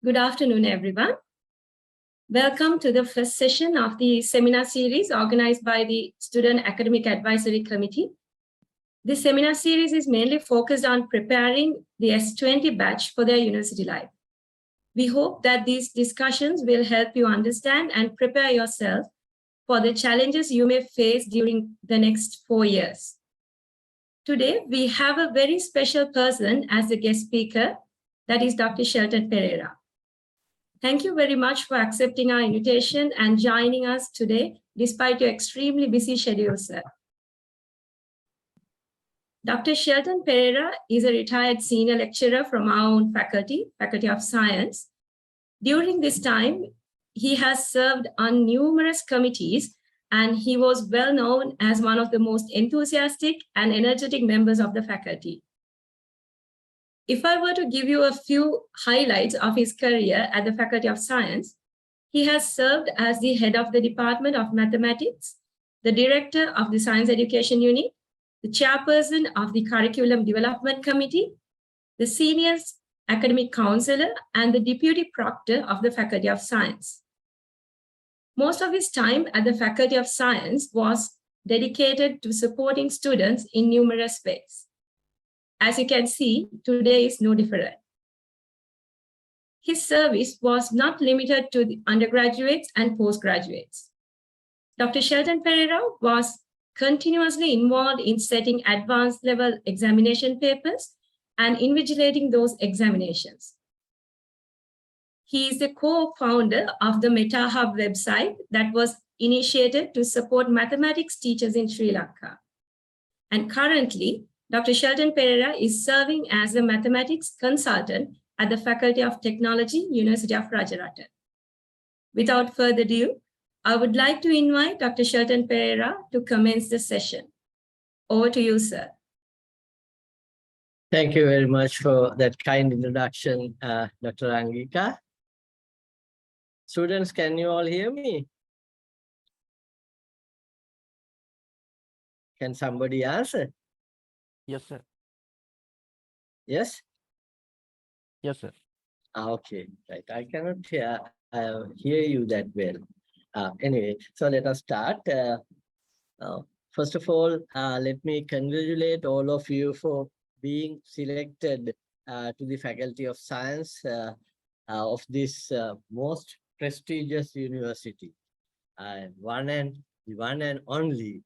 Good afternoon, everyone. Welcome to the first session of the seminar series organized by the Student Academic Advisory Committee. This seminar series is mainly focused on preparing the S20 batch for their university life. We hope that these discussions will help you understand and prepare yourself for the challenges you may face during the next 4 years. Today, we have a very special person as a guest speaker, that is Dr. Shelton Perera. Thank you very much for accepting our invitation and joining us today, despite your extremely busy schedule, sir. Dr. Shelton Perera is a retired senior lecturer from our own faculty, Faculty of Science. During this time, he has served on numerous committees, and he was well known as one of the most enthusiastic and energetic members of the faculty. If I were to give you a few highlights of his career at the Faculty of Science, he has served as the head of the Department of Mathematics, the director of the Science Education Unit, the chairperson of the Curriculum Development Committee, the senior academic counselor, and the deputy proctor of the Faculty of Science. Most of his time at the Faculty of Science was dedicated to supporting students in numerous ways. As you can see, today is no different. His service was not limited to the undergraduates and postgraduates. Dr. Shelton Perera was continuously involved in setting advanced level examination papers and invigilating those examinations. He is the co-founder of the MetaHub website that was initiated to support mathematics teachers in Sri Lanka. And currently, Dr. Shelton Perera is serving as a mathematics consultant at the Faculty of Technology, University of Rajarata. Without further ado, I would like to invite Dr. Shelton Perera to commence the session. Over to you, sir. Thank you very much for that kind introduction, Dr. Angika. Students, can you all hear me? Can somebody answer? Yes, sir. Yes? Yes, sir. Okay, right. I cannot hear you that well. Anyway, so let us start. First of all, let me congratulate all of you for being selected to the Faculty of Science of this most prestigious university. One and only.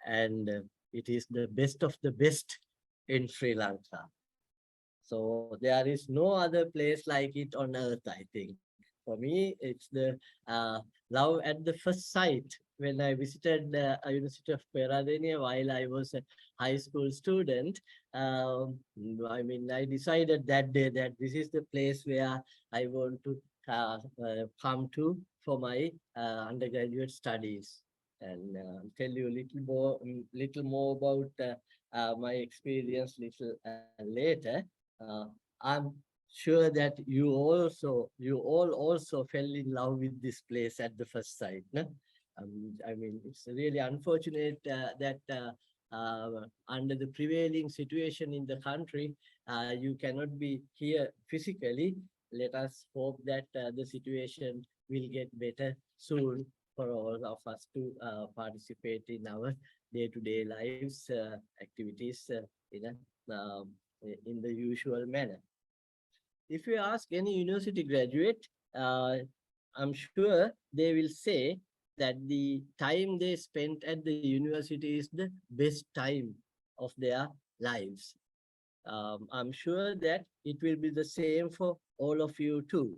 And it is the best of the best in Sri Lanka. So there is no other place like it on earth, I think. For me, it's the love at the first sight when I visited the University of Peradeniya while I was a high school student. I decided that day that this is the place where I want to come to for my undergraduate studies. And tell you a little more about my experience little later. I'm sure that you all also fell in love with this place at the first sight. No? It's really unfortunate that under the prevailing situation in the country, you cannot be here physically. Let us hope that the situation will get better soon for all of us to participate in our day-to-day lives, activities in the usual manner. If you ask any university graduate, I'm sure they will say that the time they spent at the university is the best time of their lives. I'm sure that it will be the same for all of you too.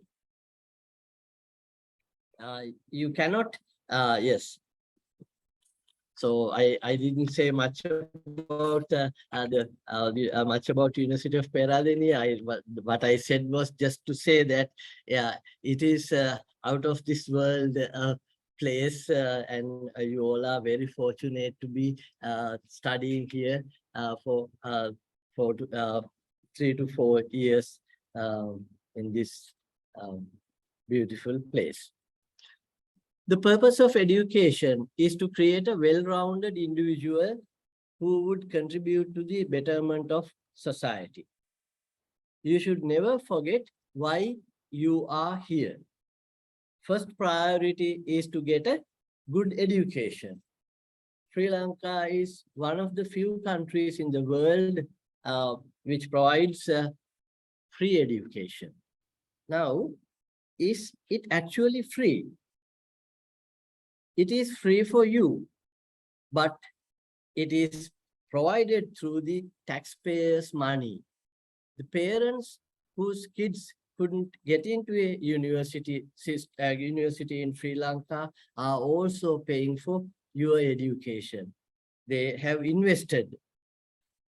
You cannot, yes. So I didn't say much about much about University of Peradeniya. What I said was just to say that it is out of this world place, and you all are very fortunate to be studying here for 3 to 4 years in this beautiful place. The purpose of education is to create a well-rounded individual who would contribute to the betterment of society. You should never forget why you are here. First priority is to get a good education. Sri Lanka is one of the few countries in the world which provides free education. Now, is it actually free? It is free for you, but it is provided through the taxpayers' money. The parents whose kids couldn't get into a university in Sri Lanka are also paying for your education. They have invested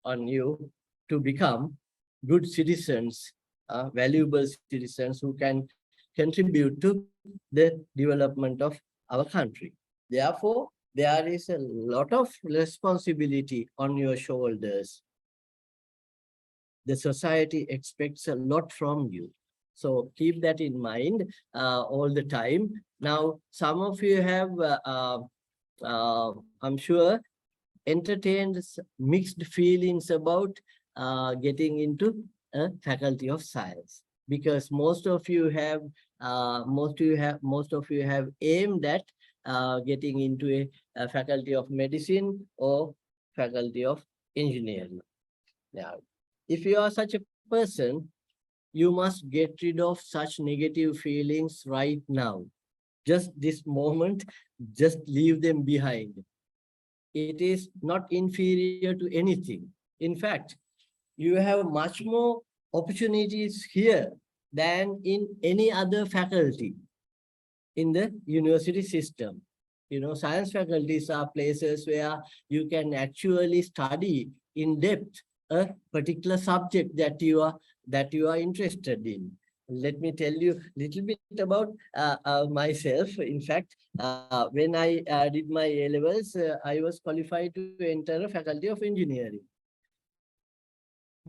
on you to become good citizens, valuable citizens who can contribute to the development of our country. Therefore, there is a lot of responsibility on your shoulders. The society expects a lot from you. So keep that in mind all the time. Now, some of you have, I'm sure, entertained mixed feelings about getting into a faculty of science, because most of you have aimed at getting into a faculty of medicine or faculty of engineering. Now, if you are such a person, you must get rid of such negative feelings right now. Just this moment, just leave them behind. It is not inferior to anything. In fact, you have much more opportunities here than in any other faculty in the university system. You know, science faculties are places where you can actually study in depth a particular subject that you are interested in. Let me tell you a little bit about myself. In fact, when I did my A-levels, I was qualified to enter a faculty of engineering.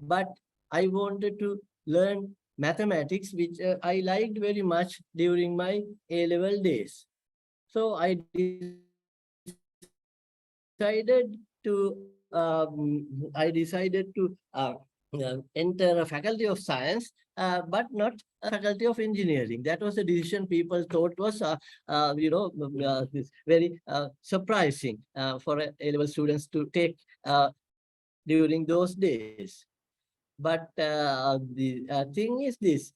But I wanted to learn mathematics, which I liked very much during my A-level days. So I decided to enter a faculty of science, but not a faculty of engineering. That was a decision people thought was, very surprising for A-level students to take during those days. But the thing is this: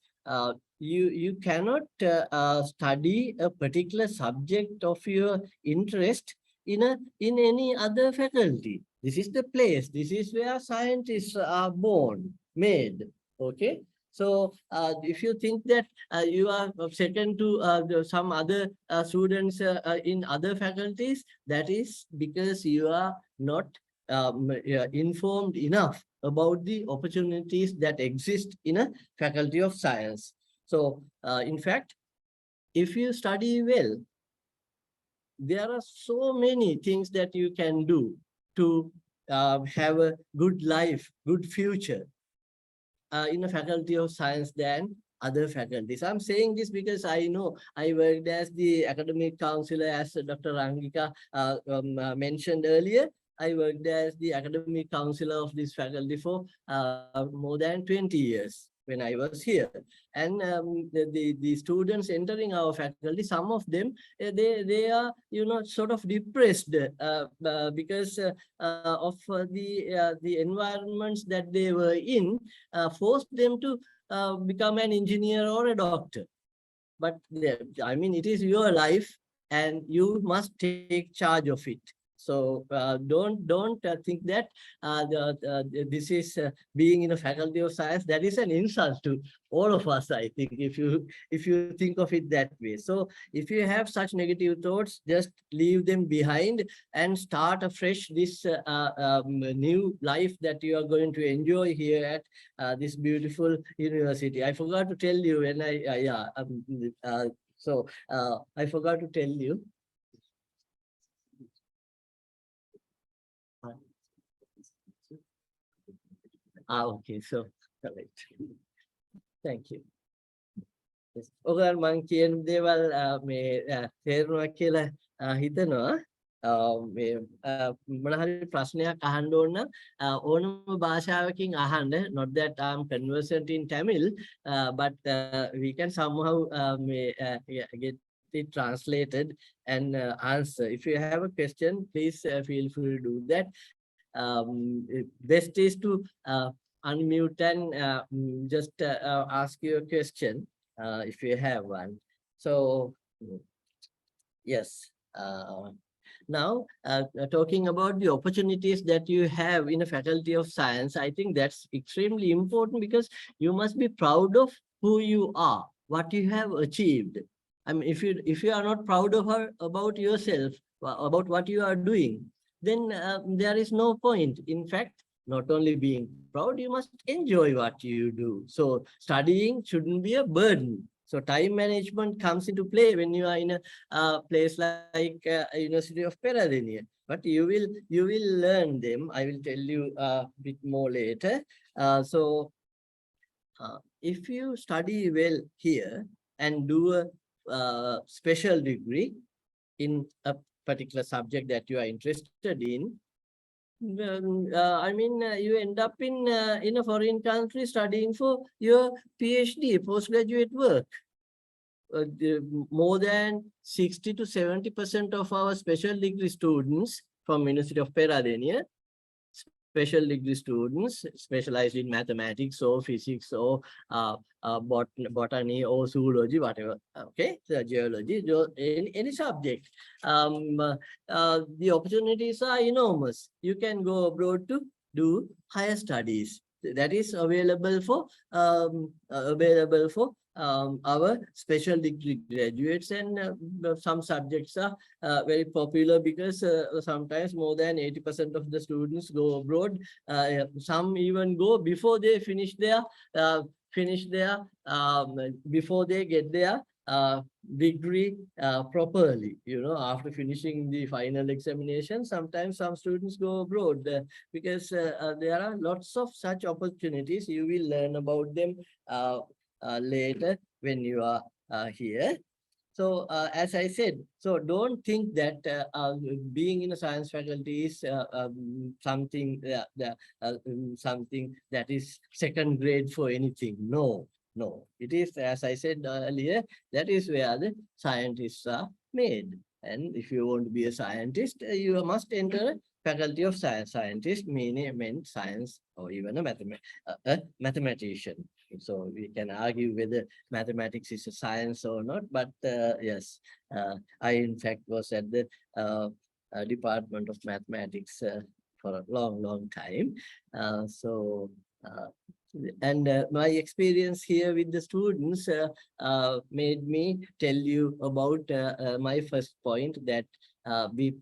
you cannot study a particular subject of your interest in any other faculty. This is the place. This is where scientists are born, made. Okay. So if you think that you are second to some other students in other faculties, that is because you are not informed enough about the opportunities that exist in a faculty of science. So in fact, if you study well, there are so many things that you can do to have a good life, good future in a faculty of science than other faculties. I'm saying this because I know I worked as the academic counselor, as Dr. Rangika mentioned earlier. I worked as the academic counselor of this faculty for more than 20 years when I was here. And the students entering our faculty, some of them, they are, sort of depressed because of the environments that they were in, forced them to become an engineer or a doctor. But I mean, it is your life and you must take charge of it. So don't think that this is being in a faculty of science. That is an insult to all of us, I think, if you think of it that way. So if you have such negative thoughts, just leave them behind and start afresh this new life that you are going to enjoy here at this beautiful university. I forgot to tell you when I forgot to tell you. Okay, so correct. Thank you. ඔගල් මං කියන දේවල් මේ තේරුණා කියලා හිතනවා. මොන හරි ප්‍රශ්නයක් අහන්න ඕන ඕනම භාෂාවකින් අහන්න. Not that I'm conversant in Tamil, but we can somehow get it translated and answer. If you have a question, please feel free to do that. Best is to unmute and just ask your question if you have one. So yes. Now, talking about the opportunities that you have in a faculty of science, I think that's extremely important because you must be proud of who you are, what you have achieved. I mean, if you are not proud of her about yourself, about what you are doing, then there is no point. In fact, not only being proud, you must enjoy what you do. So studying shouldn't be a burden. So time management comes into play when you are in a place like University of Peradeniya. But you will learn them. I will tell you a bit more later. If you study well here and do a special degree in a particular subject that you are interested in, you end up in a foreign country studying for your PhD, postgraduate work. More than 60 to 70% of our special degree students from University of Peradeniya, special degree students specialized in mathematics or physics or botany or zoology, whatever, okay, so geology, any subject. The opportunities are enormous. You can go abroad to do higher studies. That is available for our special degree graduates, and some subjects are very popular because sometimes more than 80% of the students go abroad. Some even go before they finish their before they get their degree properly. After finishing the final examination, sometimes some students go abroad because there are lots of such opportunities. You will learn about them later when you are here. So as I said, so don't think that being in a science faculty is something something that is second grade for anything. No, it is, as I said earlier, that is where the scientists are made. And if you want to be a scientist, you must enter faculty of science. Scientist meant science or even a mathematician. So we can argue whether mathematics is a science or not, but yes, I in fact was at the Department of Mathematics for a long time. My experience here with the students made me tell you about my first point, that be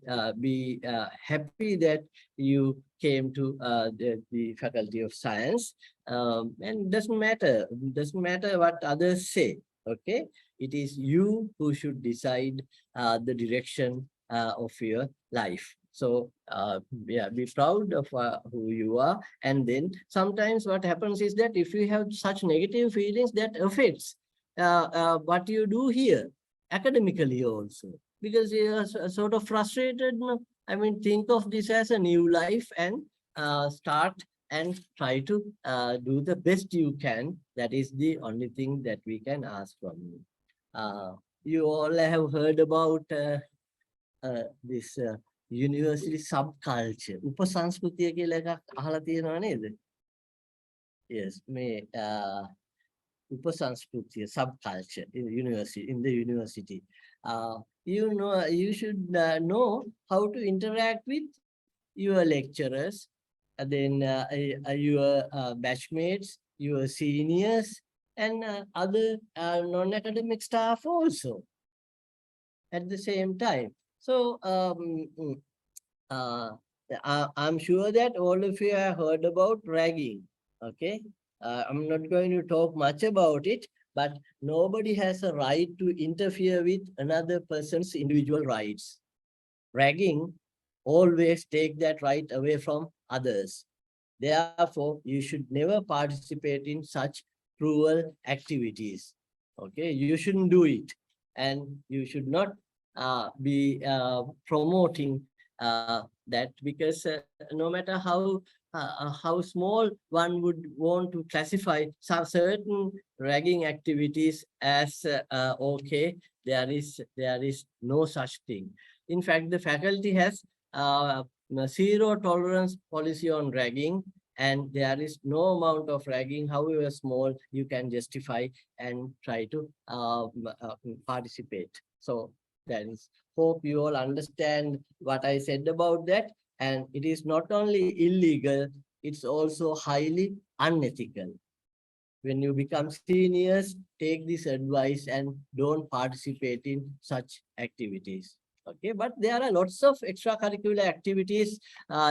happy that you came to the Faculty of Science, and doesn't matter what others say. Okay, it is you who should decide the direction of your life. So be proud of who you are. And then sometimes what happens is that if you have such negative feelings, that affects what you do here academically also, because you are sort of frustrated. I mean, think of this as a new life and start and try to do the best you can. That is the only thing that we can ask from you. You all have heard about this university subculture. උපසංස්කෘතිය කියලා එකක් අහලා තියෙනව නේද? Yes, උපසංස්කෘතිය subculture in the university. You should know how to interact with your lecturers, and then your batchmates, your seniors, and other non-academic staff also at the same time. So I'm sure that all of you have heard about ragging. Okay, I'm not going to talk much about it, but nobody has a right to interfere with another person's individual rights. Ragging always take that right away from others. Therefore, you should never participate in such cruel activities. Okay, you shouldn't do it, and you should not be promoting that, because no matter how small one would want to classify some certain ragging activities as okay, there is no such thing. In fact, the faculty has zero tolerance policy on ragging, and there is no amount of ragging, however small, you can justify and try to participate. So that is, hope you all understand what I said about that. And it is not only illegal, it's also highly unethical. When you become seniors, take this advice and don't participate in such activities. Okay, but there are lots of extracurricular activities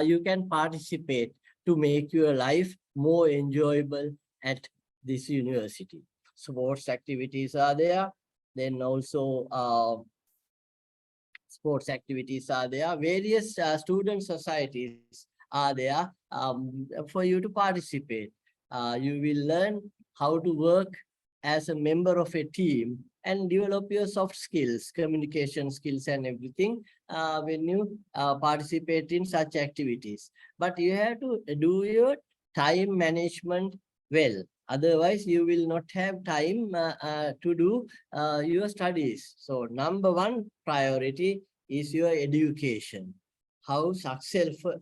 you can participate to make your life more enjoyable at this university. Sports activities are there. Then also sports activities are there. Various student societies are there for you to participate. You will learn how to work as a member of a team and develop your soft skills, communication skills and everything when you participate in such activities. But you have to do your time management well. Otherwise, you will not have time to do your studies. So number one priority is your education. How successful,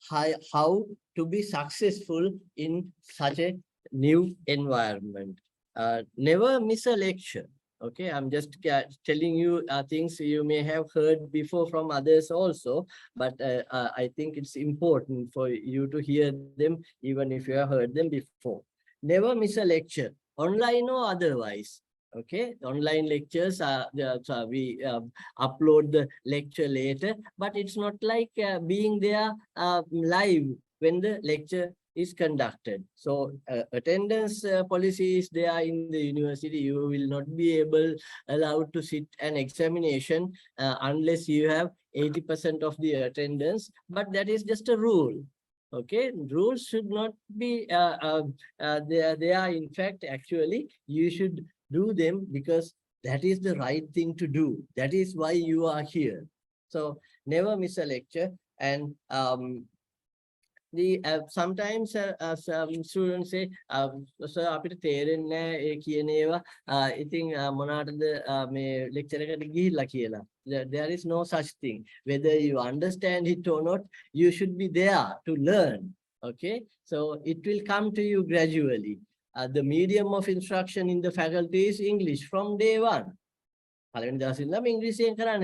how to be successful in such a new environment. Never miss a lecture. Okay, I'm just telling you things you may have heard before from others also, but I think it's important for you to hear them even if you have heard them before. Never miss a lecture, online or otherwise. Okay, online lectures are so we upload the lecture later, but it's not like being there live when the lecture is conducted. So attendance policy is there in the university. You will not be allowed to sit an examination unless you have 80% of the attendance, but that is just a rule. Okay, rules should not be they are in fact, actually you should do them because that is the right thing to do. That is why you are here. So never miss a lecture. And sometimes some students say, sir, අපිට තේරෙන්නේ නැහැ ඒ කියන ඒවා ඉතින් මොනකටද මේ lecture එකට ගිහිල්ලා කියලා. There is no such thing. Whether you understand it or not, you should be there to learn. Okay, so it will come to you gradually. The medium of instruction in the faculty is English from day one.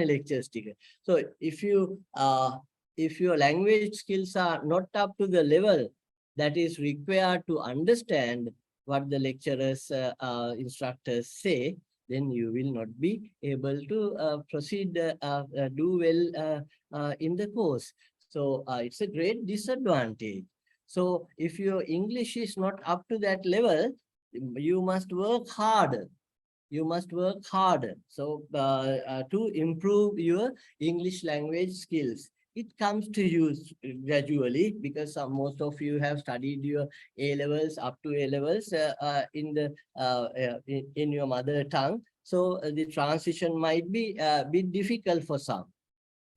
lectures. So if your language skills are not up to the level that is required to understand what the lecturers, instructors say, then you will not be able to proceed, do well in the course. So it's a great disadvantage. So if your English is not up to that level, you must work harder. You must work harder. So to improve your English language skills, it comes to you gradually because most of you have studied your A-levels up to A-levels in your mother tongue. So the transition might be a bit difficult for some.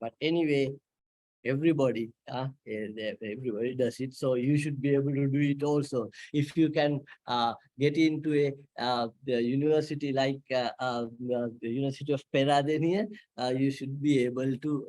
But anyway, everybody does it, so you should be able to do it also. If you can get into the university like the University of Peradeniya, you should be able to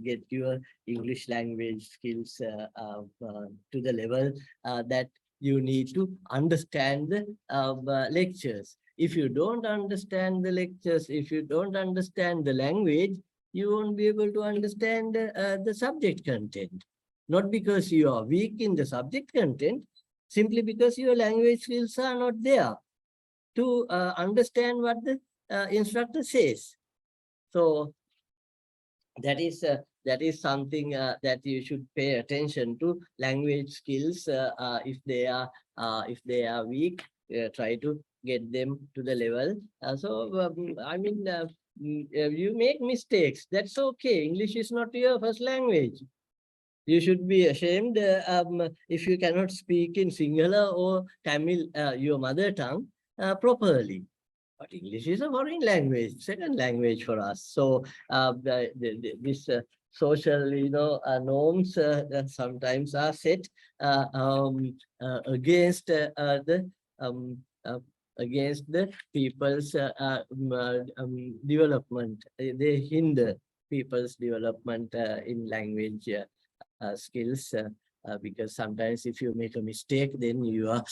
get your English language skills to the level that you need to understand the lectures. If you don't understand the lectures, if you don't understand the language, you won't be able to understand the subject content. Not because you are weak in the subject content, simply because your language skills are not there to understand what the instructor says. So that is something that you should pay attention to. Language skills, if they are weak, try to get them to the level. I mean, you make mistakes, that's okay. English is not your first language. You should be ashamed if you cannot speak in Sinhala or Tamil, your mother tongue, properly. But English is a foreign language, second language for us. So this social, norms sometimes are set against the um, uh, against the people's development. They hinder people's development in language skills. Because sometimes if you make a mistake, then you are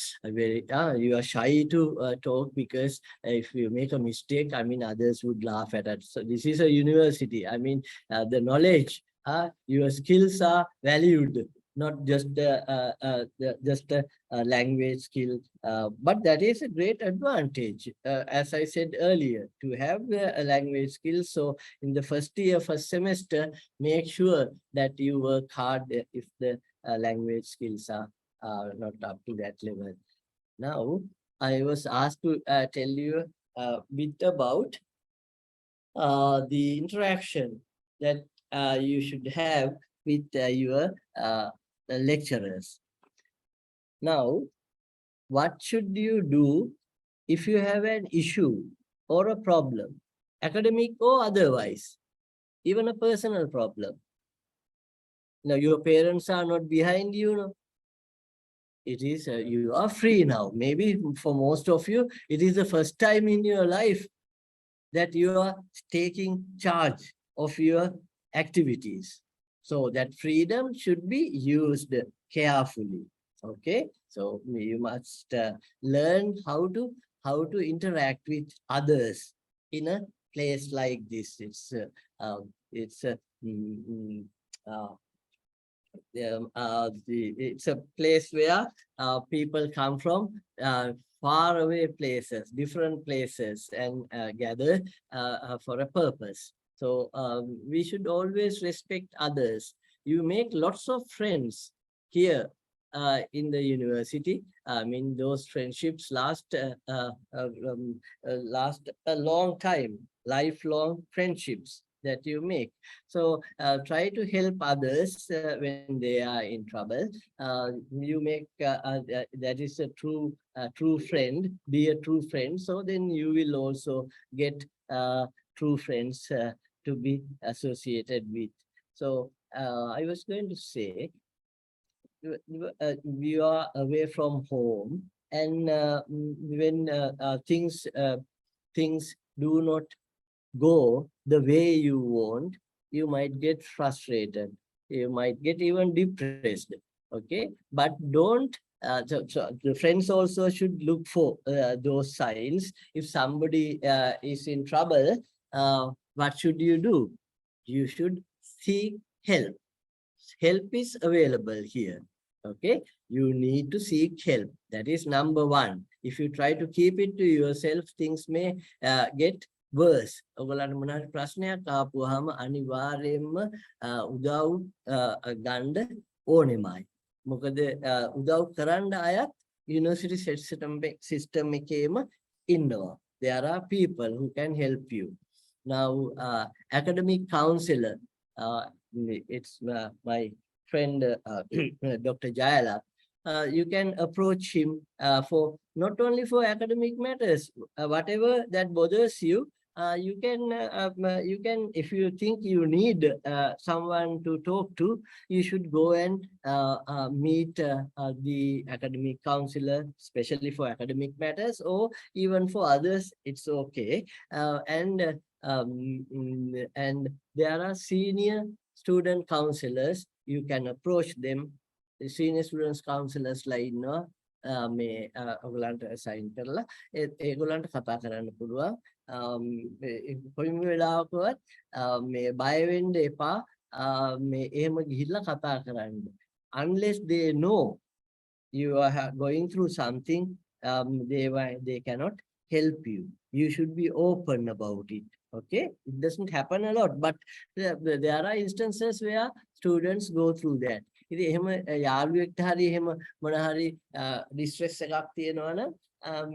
you are shy to talk, because if you make a mistake, I mean, others would laugh at it. So this is a university. I mean, the knowledge, your skills are valued, not just just a language skill. But that is a great advantage, as I said earlier, to have a language skill. So in the first year, first semester, make sure that you work hard if the language skills are not up to that level. Now, I was asked to tell you a bit about the interaction that you should have with your lecturers. Now, what should you do if you have an issue or a problem, academic or otherwise, even a personal problem? Now, your parents are not behind you. No? It is, you are free now. Maybe for most of you, it is the first time in your life that you are taking charge of your activities. So that freedom should be used carefully. Okay, so you must learn how to interact with others in a place like this. It's it's a place where people come from far away places, different places, and gather for a purpose. So we should always respect others. You make lots of friends here in the university. I mean, those friendships last last a long time, lifelong friendships that you make. So try to help others when they are in trouble. You make that is a true friend. Be a true friend. So then you will also get true friends to be associated with. So I was going to say, we are away from home, and when things do not go the way you want, you might get frustrated. You might get even depressed. Okay, but don't. So the friends also should look for those signs. If somebody is in trouble, what should you do? You should seek help. Help is available here. Okay, you need to seek help. That is number one. If you try to keep it to yourself, things may get worse. ඔයගොල්ලන්ට මොනවා හරි ප්‍රශ්නයක් ආපුවාම අනිවාර්යයෙන්ම උදව් ගන්න ඕනෙමයි. මොකද උදව් කරන්න අයත් යුනිවර්සිටි සිස්ටම් එකේම ඉන්නවා. There are people who can help you. Now, academic counselor, it's my friend Dr. Jayala. You can approach him for not only for academic matters, whatever that bothers you. You can, if you think you need someone to talk to, you should go and meet the academic counselor, especially for academic matters, or even for others, it's okay. And there are senior student counselors. You can approach them. The senior students counselors ලා ඉන්නවා මේ ඔයගලන්ට assign කරලා ඒගොල්ලන්ට කතා කරන්න පුළුවන්. කොයිම වෙලාවකවත් මේ බය වෙන්න එපා. මේ එහෙම ගිහිල්ලා කතා කරන්න. Unless they know you are going through something, they cannot help you. You should be open about it. Okay, it doesn't happen a lot, but there are instances where students go through that. ඉතින් එහෙම යාළුවෙක්ට හරි එහෙම මොන හරි distress එකක් තියෙනවා නම්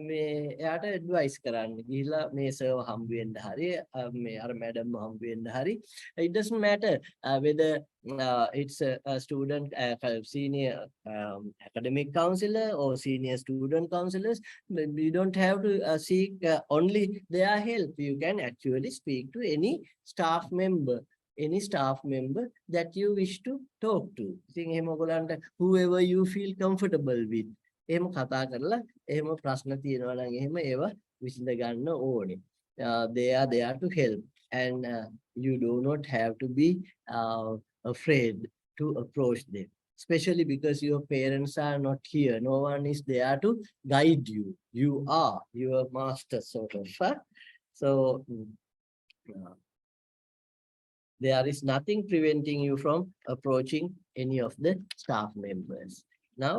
මේ එයාට ඇඩ්වයිස් කරන්න ගිහිලා මේ සර්ව හම්බ වෙන්න හරි මේ අර මැඩම් හම්බ වෙන්න හරි it doesn't matter whether it's a student senior academic counselor or senior student counselors. You don't have to seek only their help. You can actually speak to any staff member that you wish to talk to. ඉතින් එහෙම ඔයගලන්ට whoever you feel comfortable with එහෙම කතා කරලා එහෙම ප්‍රශ්න තියෙනවා නම් එහෙම ඒවා විසඳ ගන්න ඕනේ. They are there to help and you do not have to be afraid to approach them, especially because your parents are not here. No one is there to guide you. You are your master sort of. So there is nothing preventing you from approaching any of the staff members. Now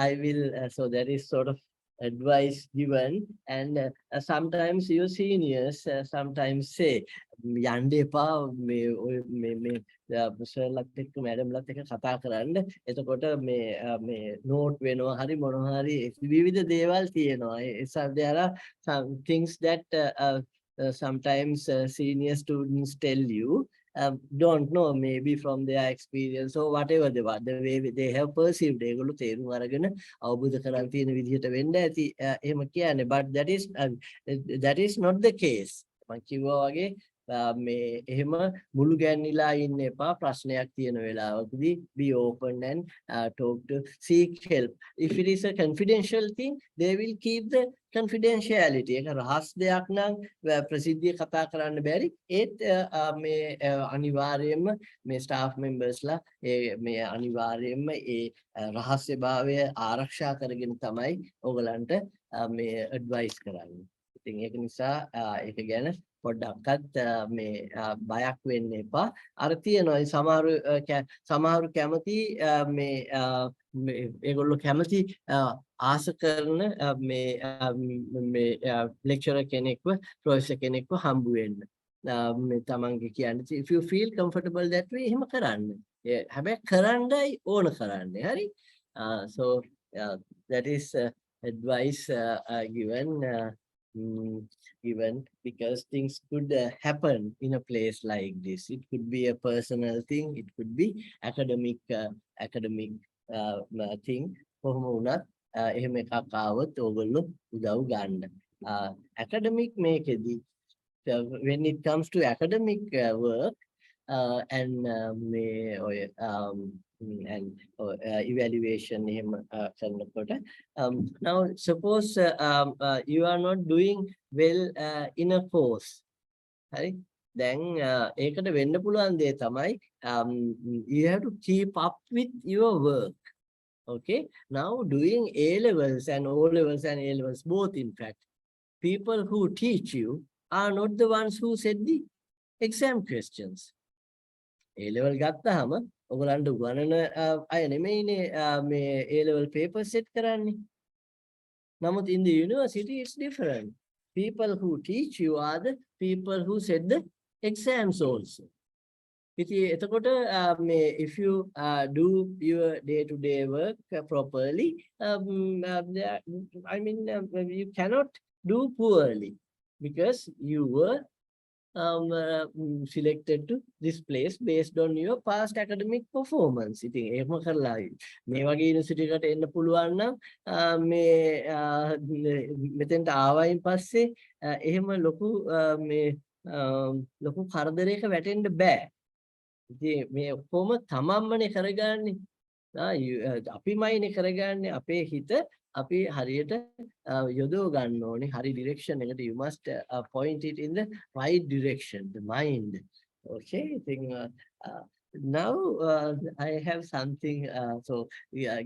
I will so that is sort of advice given, and sometimes your seniors sometimes say යන්න එපා මේ සර්ලත් එක්ක මැඩම්ලත් එක්ක කතා කරන්න එතකොට මේ note වෙනවා හරි මොනවා හරි විවිධ දේවල් තියෙනවා. There are some things that sometimes senior students tell you don't know, maybe from their experience or whatever the way they have perceived. ඒගොල්ලෝ තේරුම් අරගෙන අවබෝධ කරන් තියෙන විදිහට වෙන්න ඇති එහෙම කියන්නේ. But that is not the case. මම කිව්වා වගේ මේ එහෙම මුළු ගැන්නිලා ඉන්න එපා. ප්‍රශ්නයක් තියෙන වෙලාවකදී be open and talk to seek help. If it is a confidential thing, they will keep the confidentiality. ඒක රහස් දෙයක් නම් ප්‍රසිද්ධිය කතා කරන්න බැරි. ඒත් මේ අනිවාර්යයෙන්ම මේ staff members ලා මේ අනිවාර්යයෙන්ම ඒ රහස්‍යභාවය ආරක්ෂා කරගෙන තමයි ඕගලන්ට මේ advice කරන්නේ. ඉතින් ඒක නිසා ඒක ගැන පොඩ්ඩක්වත් මේ බයක් වෙන්න එපා. අර තියෙනවා සමහරු කැමති මේ ඒගොල්ලෝ කැමති ආස කරන මේ lecturer කෙනෙක්ව professor කෙනෙක්ව හම්බ වෙන්න. මේ තමන්ගේ කියන්නේ if you feel comfortable that way එහෙම කරන්න. හැබැයි කරන්නයි ඕන කරන්නේ. හරි? So that is advice given because things could happen in a place like this. It could be a personal thing, it could be academic thing. කොහොම වුණත් එහෙම එකක් ආවොත් ඕගොල්ලෝ උදව් ගන්න. Academic මේකෙදි when it comes to academic work and evaluation now suppose you are not doing well in a course. Right? Then ඒකට වෙන්න පුළුවන් දේ තමයි you have to keep up with your work. Okay, now doing A levels and O levels and A levels both, in fact, people who teach you are not the ones who set the exam questions. A level ගත්තාම ඔයගලන්ට උගන්වන අය නෙමෙයිනේ මේ A level paper set කරන්නේ. නමුත් in the university it's different. People who teach you are the people who set the exams also. එතකොට if you do your day-to-day work properly, I mean you cannot do poorly because you were selected to this place based on your past academic performance. ඉතින් එහෙම කරලා මේ වගේ university එකකට එන්න පුළුවන් නම් මේ මෙතෙන්ට ආවයින් පස්සේ එහෙම ලොකු කරදරයක වැටෙන්න බෑ. ඉතින් මේ ඔක්කොම තමන්මනේ කරගන්නේ. අපිමයිනේ කරගන්නේ. අපේ හිත අපි හරියට යොදව ගන්න ඕනේ හරි direction එකට. You must point it in the right direction, the mind. Okay, I think now I have something. So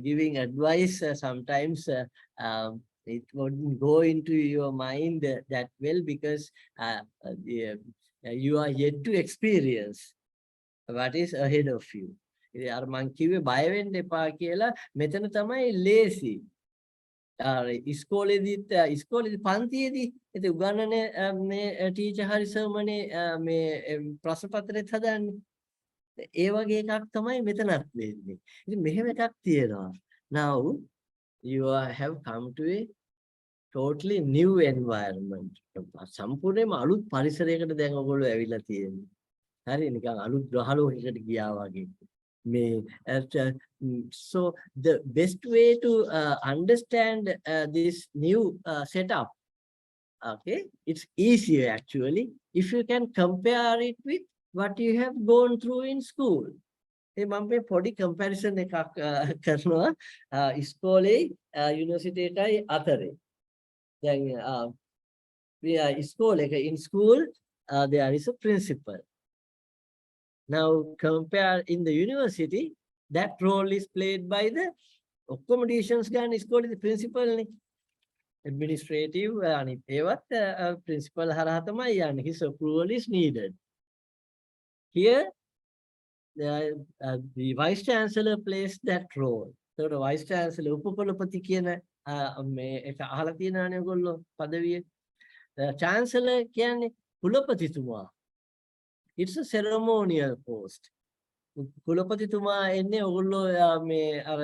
giving advice sometimes it wouldn't go into your mind that well because you are yet to experience what is ahead of you. ඉතින් අර මං කිව්වේ බය වෙන්න එපා කියලා. මෙතන තමයි ලේසි. ඉස්කෝලේදී පන්තියේදී ඉතින් උගන්නන මේ ටීචර් හරි සර්මනේ මේ ප්‍රශ්න පත්‍රෙත් හදන්නේ. ඒ වගේ එකක් තමයි මෙතනත් වෙන්නේ. ඉතින් මෙහෙම එකක් තියෙනවා. Now you have come to a totally new environment. සම්පූර්ණයෙන්ම අලුත් පරිසරයකට දැන් ඔයගොල්ලෝ ඇවිල්ලා තියෙන්නේ. හරි නිකන් අලුත් ග්‍රහලෝකයකට ගියා වගේ. So the best way to understand this new setup, okay, it's easier actually if you can compare it with what you have gone through in school. මම මේ පොඩි comparison එකක් කරනවා ඉස්කෝලේ යුනිවර්සිටි එකයි අතරේ. දැන් ඉස්කෝලේ in school there is a principal. Now compare in the university, that role is played by the accommodations gan school the principal ne. Administrative අනිත් ඒවත් principal හරහා තමයි යන්නේ. His approval is needed. Here the vice chancellor plays that role. So the vice chancellor උපකුලපති කියන මේ එක අහලා තියෙනවානේ ඔයගොල්ලෝ පදවිය. chancellor කියන්නේ කුලපතිතුමා. It's a ceremonial post. කුලපතිතුමා එන්නේ ඔයගොල්ලෝ මේ අර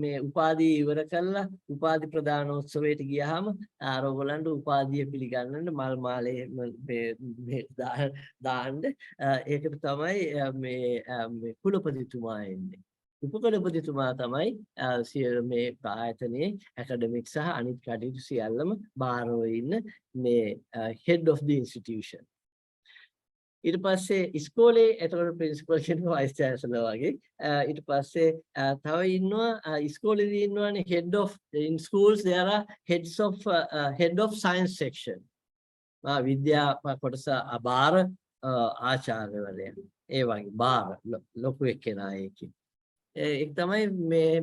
මේ උපාධි ඉවර කළා උපාධි ප්‍රදානෝත්සවයට ගියාම අර ඔයගොල්ලන්ට උපාධිය පිළිගන්නන්න මල් මාලේ මේ දාන්න ඒකට තමයි මේ කුලපතිතුමා එන්නේ. උපකුලපතිතුමා තමයි මේ ආයතනයේ ඇකඩමික් සහ අනිත් කටයුතු සියල්ලම බාරව ඉන්න මේ head of the institution. ඊට පස්සේ ඉස්කෝලේ එතකොට ප්‍රින්සිපල් කෙනෙක් වයිස් චාන්සලර් වගේ ඊට පස්සේ තව ඉන්නවා ඉස්කෝලේදී ඉන්නවානේ head of in schools there are head of science section විද්‍යා කොටස බාර ආචාර්යවරයා ඒ වගේ බාර ලොකු එක්කෙනා ඒකේ ඒක තමයි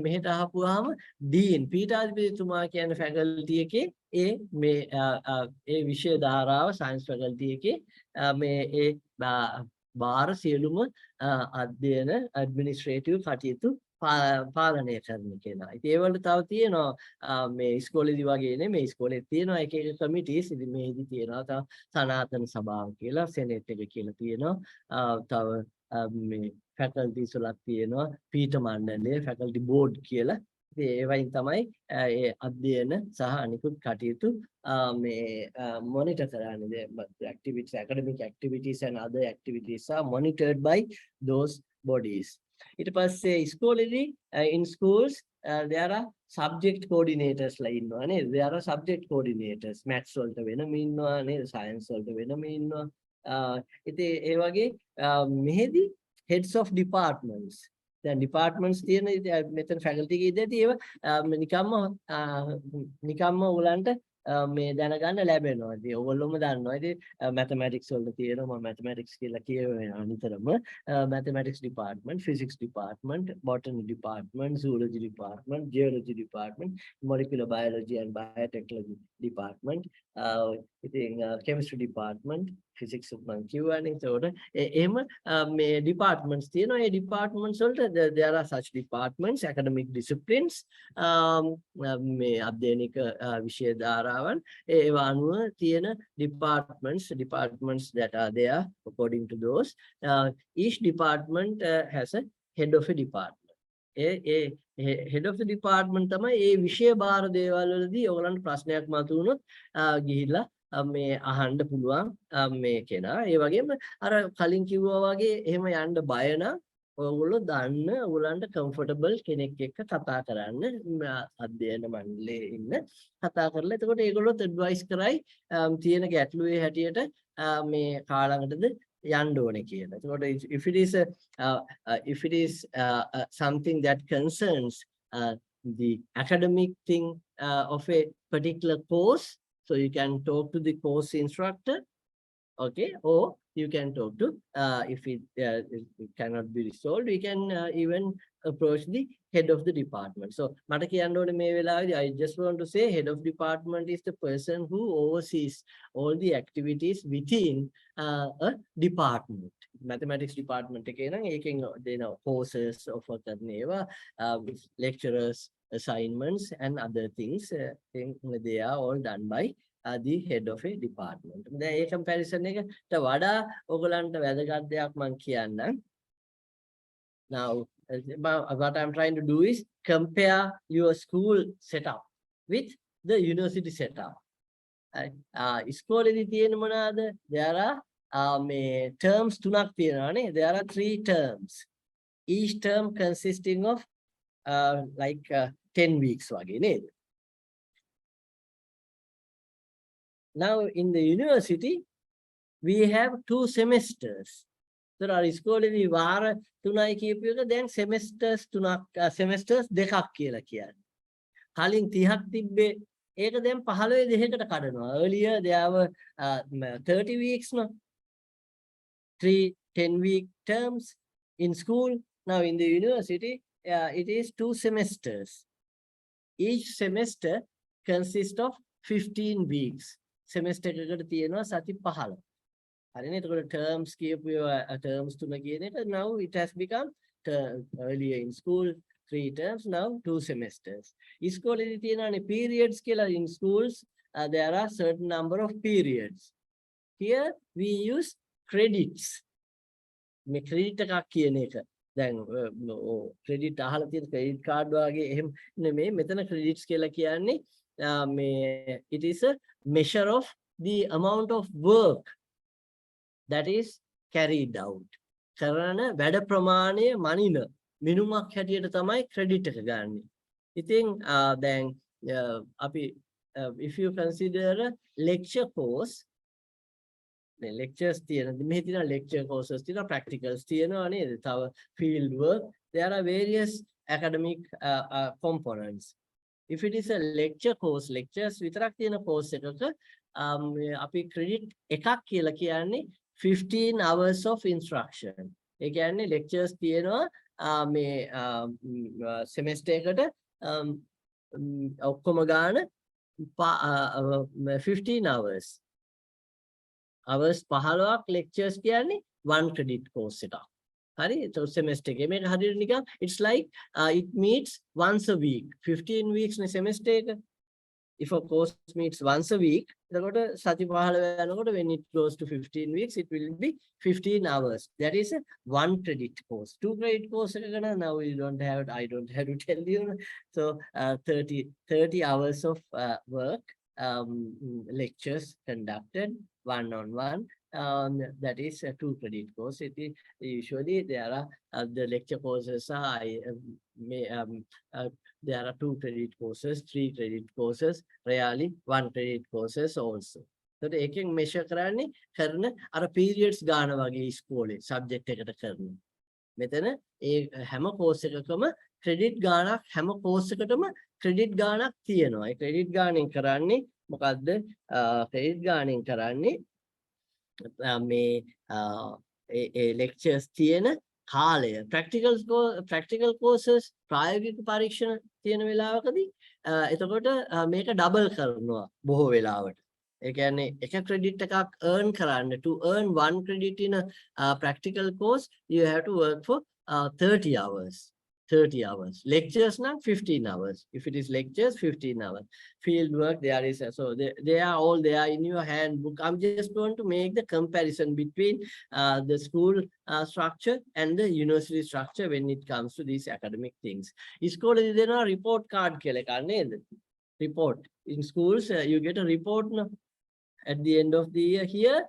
මෙහෙට ආපුවාම ඩීන් පීඨාධිපතිතුමා කියන ෆැකල්ටි එකේ ඒ විෂය ධාරාව සයන්ස් ෆැකල්ටි එකේ මේ ඒ බාර සියලුම අධ්‍යයන ඇඩ්මිනිස්ට්‍රේටිව් කටයුතු පාලනය කරන කෙනා. ඉතින් ඒ වලට තව තියෙනවා මේ ඉස්කෝලේදී වගේ නෙමෙයි ඉස්කෝලේ තියෙනවා එක එක කමිටිස්. ඉතින් මේෙදි තියෙනවා තව සනාතන සභාව කියලා සෙනෙට් එක කියලා තියෙනවා. තව මේ ෆැකල්ටිස් වලක් තියෙනවා පීඨ මණ්ඩලය ෆැකල්ටි බෝඩ් කියලා. ඉතින් ඒ වයින් තමයි ඒ අධ්‍යයන සහ අනිකුත් කටයුතු මේ මොනිටර් කරන්නේ. The activities, academic activities and other activities are monitored by those bodies. ඊට පස්සේ ඉස්කෝලේදී in schools there are subject coordinators ලා ඉන්නවා නේද? There are subject coordinators. maths වලට වෙනම ඉන්නවා නේද? science වලට වෙනම ඉන්නවා. ඉතින් ඒ වගේ මෙහෙදි heads of departments. දැන් departments තියෙන මෙතන faculty එකේ ඉඳලා ඒව නිකම්ම උලන්ට මේ දැනගන්න ලැබෙනවා. ඉතින් ඔයගොල්ලෝම දන්නවා. ඉතින් mathematics වලට තියෙනවා මම mathematics කියලා කියවෙනවා නිතරම. mathematics department, physics department, botany department, zoology department, geology department, molecular biology and biotechnology department, ඉතින් chemistry department, physics මම කියවනේ. ඒතකොට එහෙම මේ departments තියෙනවා. ඒ departments වලට there are such departments, academic disciplines, මේ අධ්‍යයනික විෂය ධාරාවන් ඒවා අනුව තියෙන departments that are there according to those. Each department has a head of a department. head of the department තමයි ඒ විෂය භාර දේවල් වලදී ඔයගලන්ට ප්‍රශ්නයක් මතුවුනොත් ගිහිල්ලා මේ අහන්න පුළුවන් මේ කෙනා. ඒ වගේම අර කලින් කිව්වා වගේ එහෙම යන්න බය නම් ඔයගොල්ලෝ දන්න ඔයගලන්ට කම්ෆර්ටබල් කෙනෙක් එක්ක කතා කරන්න අධ්‍යයන මණ්ඩලයේ ඉන්න කතා කරලා එතකොට ඒගොල්ලොත් ඇඩ්වයිස් කරයි තියෙන ගැටලුවේ හැටියට මේ කාලඟටද යන්න ඕනේ කියලා. එතකොට if it is something that concerns the academic thing of a particular course, so you can talk to the course instructor, okay, or you can talk to if it cannot be resolved, we can even approach the head of the department. So මට කියන්න ඕනේ මේ වෙලාවේදී I just want to say head of department is the person who oversees all the activities within a department. Mathematics department එකේ නම් ඒකෙන් දෙන courses offer කරන ඒවා lecturers assignments and other things they are all done by the head of a department. දැන් ඒ comparison එකට වඩා ඔයගලන්ට වැදගත් දෙයක් මම කියන්නම්. Now what I'm trying to do is compare your school setup with the university setup. ඉස්කෝලේදී තියෙන මොනවාද? There are terms තුනක් තියෙනවානේ. There are 3 terms. Each term consisting of like 10 weeks වගේ නේද? Now in the university we have 2 semesters. So our ඉස්කෝලේදී වාර 3යි කියපු එක දැන් semesters දෙකක් කියලා කියන්නේ. කලින් 30ක් තිබ්බේ ඒක දැන් 15 දෙකකට කඩනවා. Earlier there were 30 weeks no, 3 10-week terms in school. Now in the university it is 2 semesters. Each semester consists of 15 weeks. Semester එකකට තියෙනවා සති 15. හරිනේ? එතකොට terms කියපු terms තුන කියන එක now it has become earlier in school 3 terms, now 2 semesters. ඉස්කෝලේදී තියෙනවානේ periods කියලා. In schools there are certain number of periods. Here we use credits. මේ credit එකක් කියන එක. දැන් credit අහලා තියෙන credit card වගේ එහෙම නෙමෙයි. මෙතන credits කියලා කියන්නේ it is a measure of the amount of work that is carried out. කරන වැඩ ප්‍රමාණය මනින මිනුමක් හැටියට තමයි credit එක ගන්නෙ. ඉතින් දැන් අපි if you consider a lecture course, the lectures තියෙන මෙහි තියෙන lecture courses තියෙන practicals තියෙනවා නේද? තව field work, there are various academic components. If it is a lecture course, lectures විතරක් තියෙන course එකක අපි credit එකක් කියලා කියන්නේ 15 hours of instruction. ඒ කියන්නේ lectures තියෙනවා semester එකට ඔක්කොම ගාන 15 hours. Hours 15ක් lectures කියන්නේ 1 credit course එකක්. හරි? So semester එකේ මේක හරියට නිකන් it's like it meets once a week. 15 weeks නේ semester එක. If a course meets once a week, එතකොට සති 15 යනකොට when it goes to 15 weeks, it will be 15 hours. That is a 1 credit course. 2 credit course එකකට now I don't have to tell you. So 30 hours of work, lectures conducted one-on-one. That is a 2 credit course. It is usually there are the lecture courses are there are 2 credit courses, 3 credit courses, rarely 1 credit courses also. So එකෙන් measure කරන්නේ කරන අර periods ගාන වගේ ඉස්කෝලේ subject එකට කරන. මෙතන ඒ හැම course එකකම credit ගානක් හැම course එකටම credit ගානක් තියෙනවා. ඒ credit ගානෙන් කරන්නේ මොකද්ද? credit ගානෙන් කරන්නේ lectures තියෙන කාලය. practical courses ප්‍රායෝගික පරීක්ෂණ තියෙන වෙලාවකදී එතකොට මේක double කරනවා බොහෝ වෙලාවට. ඒ කියන්නේ එක credit එකක් earn කරන්න, to earn 1 credit in a practical course you have to work for 30 hours. 30 hours. Lectures now 15 hours. If it is lectures, 15 hours. Field work, there is so they are all there in your handbook. I'm just going to make the comparison between the school structure and the university structure when it comes to these academic things. Iskole dena report card කියලා එකක් නේද? Report. In schools you get a report no? At the end of the year. Here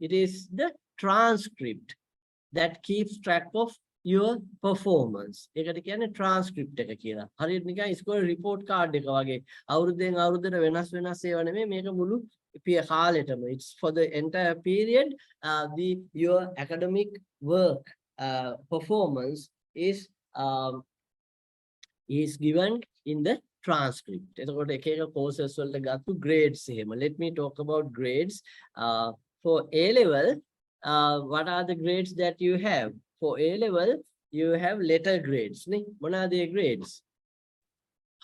it is the transcript that keeps track of your performance. ඒකට කියන්නේ transcript එක කියලා. හරියට නිකන් ඉස්කෝලේ report card එක වගේ. අවුරුද්දෙන් අවුරුද්දට වෙනස් ඒවා නෙමෙයි මේක මුළු කාලෙටම. It's for the entire period. Your academic work performance is given in the transcript. එතකොට එක එක courses වලට ගත්තු grades එහෙම. Let me talk about grades. For A level, what are the grades that you have? For A level, you have letter grades. නේ මොනවාද ඒ grades?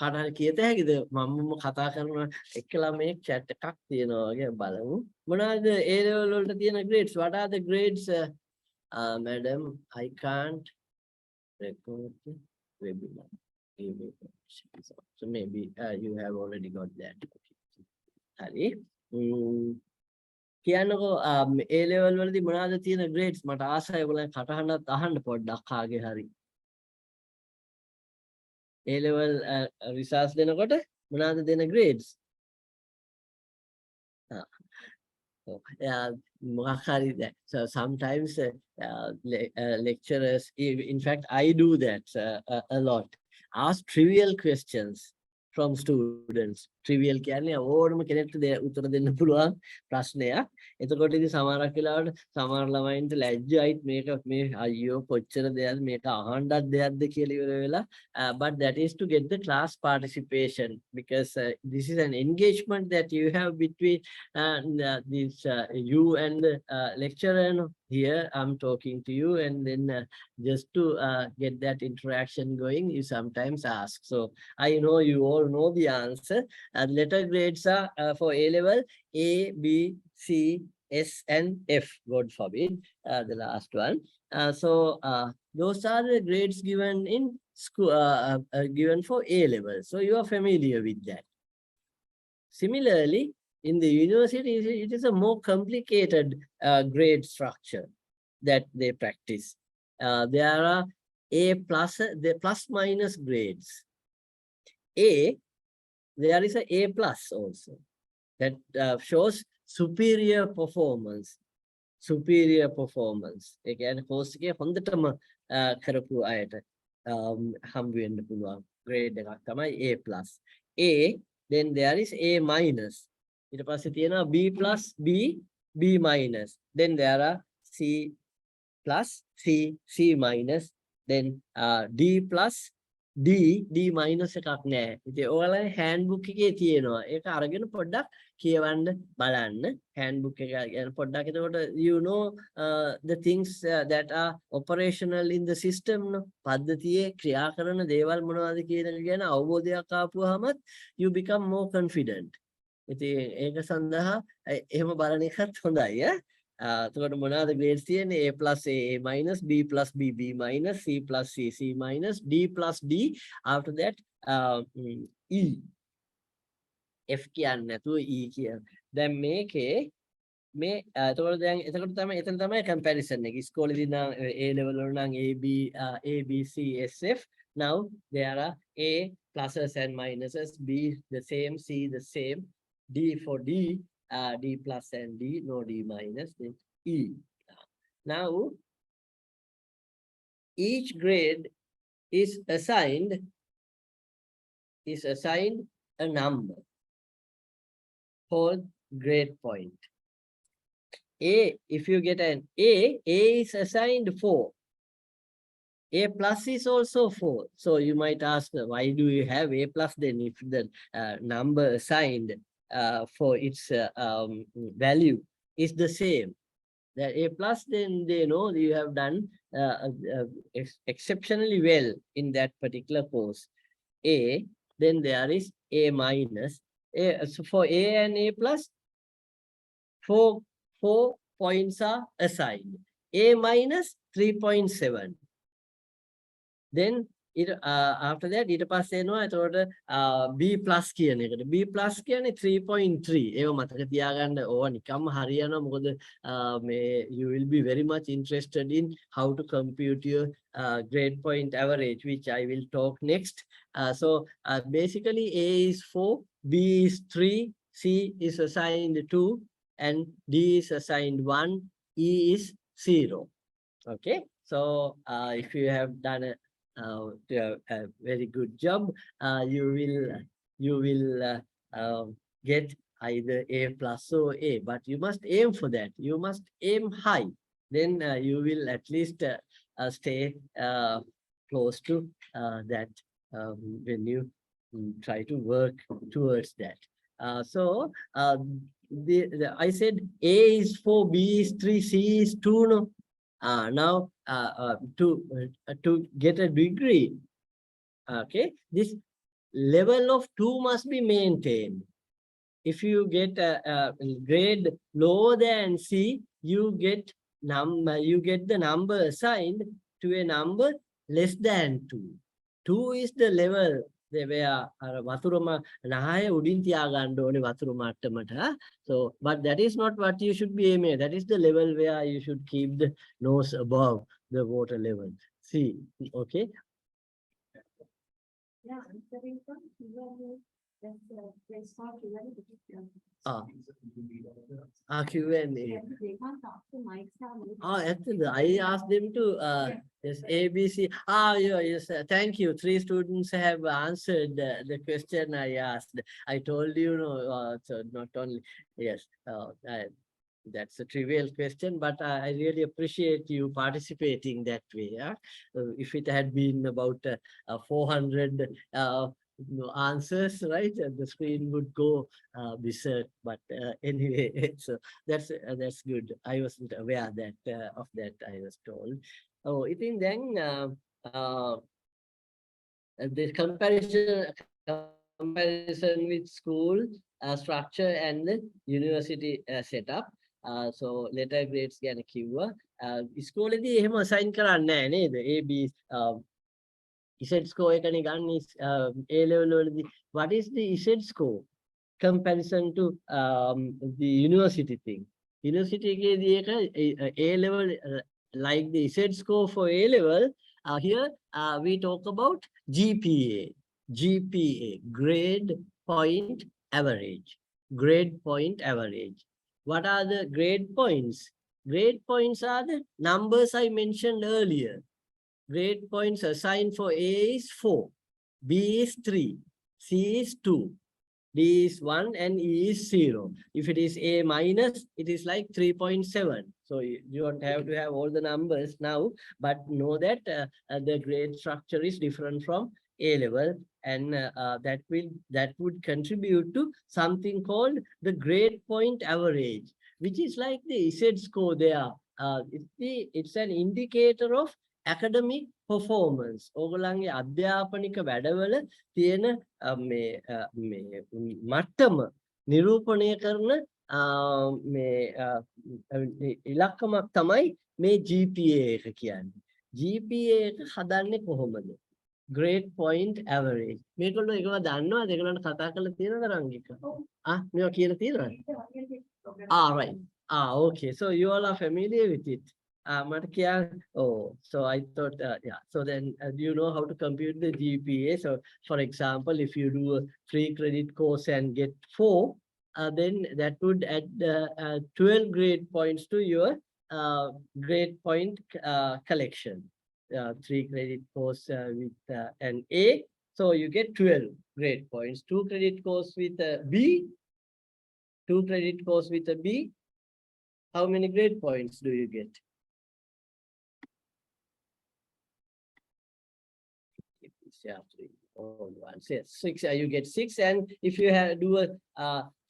කාටහරි කියත හැකිද? මම කතා කරන එක්කලා මේ chat එකක් තියෙනවා වගේ බලමු. මොනවාද A level වලට තියෙන grades? What are the grades? Madam, I can't record the webinar. So maybe you have already got that. හරි. කියන්නකෝ A level වලදී මොනවාද තියෙන grades? මට ආසයි ඔයගොල්ලන් කටහඬත් අහන්න පොඩ්ඩක් කාගේ හරි. A-level results දෙනකොට මොනවාද දෙන grades? So, මොකක් හරි that. So sometimes lecturers, in fact, I do that a lot. Ask trivial questions from students. Trivial කියන්නේ ඕනම කෙනෙක්ට උත්තර දෙන්න පුළුවන් ප්‍රශ්නයක්. එතකොට ඉතින් සමහරක් වෙලාවට සමහර ළමයින්ට ලැජ්ජයිත් මේක මේ අයියෝ කොච්චර දෙයක්ද මේක අහන්නත් දෙයක්ද කියලා ඉවර වෙලා. But that is to get the class participation, because this is an engagement that you have between you and the lecturer. Here I'm talking to you, and then just to get that interaction going, you sometimes ask. So I know you all know the answer. Letter grades are for A-level A, B, C, S, and F, God forbid, the last one. So those are the grades given in school, given for A-level. So you are familiar with that. Similarly, in the university, it is a more complicated grade structure that they practice. There are A plus, the plus minus grades. A, there is a A plus also that shows superior performance. Superior performance. ඒ කියන්නේ course එකේ හොඳටම කරපු අයට හම්බ වෙන්න පුළුවන් grade එකක් තමයි A plus. A, then there is A minus. ඊට පස්සේ තියෙනවා B plus, B, B minus. Then there are C plus, C, C minus. Then D plus, D, D minus එකක් නෑ. ඉතින් ඔයාලගේ handbook එකේ තියෙනවා. ඒක අරගෙන පොඩ්ඩක් කියවන්න බලන්න. handbook එක ගැන පොඩ්ඩක් එතකොට you know the things that are operational in the system. පද්ධතියේ ක්‍රියා කරන දේවල් මොනවද කියන එක ගැන අවබෝධයක් ආපුවාමත් you become more confident. ඉතින් ඒක සඳහා එහෙම බලන එකත් හොඳයි ඈ. එතකොට මොනවාද grades තියෙන්නේ? A plus A, A minus, B plus B, B minus, C plus C, C minus, D plus D. After that E. F කියන්නේ නැතුව E කියන. දැන් මේකේ මේ එතකොට තමයි එතන තමයි comparison එක. ඉස්කෝලේදී නම් A level වල නම් A, B, C, S, F. Now there are A pluses and minuses, B the same, C the same, D for D, D plus and D, no D minus, then E. Now, each grade is assigned a number called grade point. A, if you get an A is assigned 4. A plus is also 4. So you might ask, why do you have A plus then if the number assigned for its value is the same? That A plus, then they know you have done exceptionally well in that particular course. A, then there is A minus. So for A and A plus, 4 points are assigned. A minus 3.7. Then it after that ඊට පස්සේ එනවා එතකොට B plus කියන එකට. B plus කියන්නේ 3.3. ඒව මතක තියාගන්න ඕවා නිකම්ම හරියනවා මොකද මේ you will be very much interested in how to compute your grade point average, which I will talk next. So basically A is 4, B is 3, C is assigned 2, and D is assigned 1, E is 0. Okay, so if you have done a very good job, you will get either A plus or A, but you must aim for that. You must aim high. Then you will at least stay close to that when you try to work towards that. So I said A is 4, B is 3, C is 2. No? Now to get a degree, okay, this level of 2 must be maintained. If you get a grade lower than C, you get the number assigned to a number less than 2. 2 is the level where වතුරම නහය උඩින් තියා ගන්න ඕනේ වතුර මට්ටමට. So but that is not what you should be aiming at. That is the level where you should keep the nose above the water level. See, okay. Yeah, answering from Q&A. That's let's start Q&A. Q&A. They can't talk to Mike. Actually, I asked them to yes, ABC. Yeah, yes. Thank you. 3 students have answered the question I asked. I told you, no, so not only yes. That's a trivial question, but I really appreciate you participating that way. Yeah? If it had been about 400 answers, right, the screen would go berserk. But anyway, so that's good. I wasn't aware that of that. I was told. Oh, I think then the comparison with school structure and the university setup. So letter grades ගැන කිව්වා. ඉස්කෝලේදී එහෙම assign කරන්නේ නැහැ නේද? A B Z score එකනේ ගන්න A level වලදී. What is the Z score comparison to the university thing? University එකේදී එක A level like the Z score for A level. Here we talk about GPA. GPA, grade point average. Grade point average. What are the grade points? Grade points are the numbers I mentioned earlier. Grade points assigned for A is 4, B is 3, C is 2, D is 1, and E is 0. If it is A minus, it is like 3.7. So you don't have to have all the numbers now, but know that the grade structure is different from A level, and that would contribute to something called the grade point average, which is like the Z score there. It's an indicator of academic performance. ඕගොල්ලන්ගේ අධ්‍යාපනික වැඩවල තියෙන මට්ටම නිරූපණය කරන ඉලක්කමක් තමයි මේ GPA එක කියන්නේ. GPA එක හදන්නේ කොහොමද? Grade point average. මේගොල්ලෝ ඒකව දන්නවද? ඒගොල්ලන්ට කතා කරලා තියෙනවද රංගික? මේවා කියලා තියෙනවද? Right. Okay. So you all are familiar with it. So I thought, yeah. So then, do you know how to compute the GPA? So, for example, if you do a 3 credit course and get 4, then that would add 12 grade points to your grade point collection. 3 credit course with an A, so you get 12 grade points. 2 credit course with a B, 2 credit course with a B. How many grade points do you get? Yeah, 3. Oh, 1, 6. You get 6, and if you do a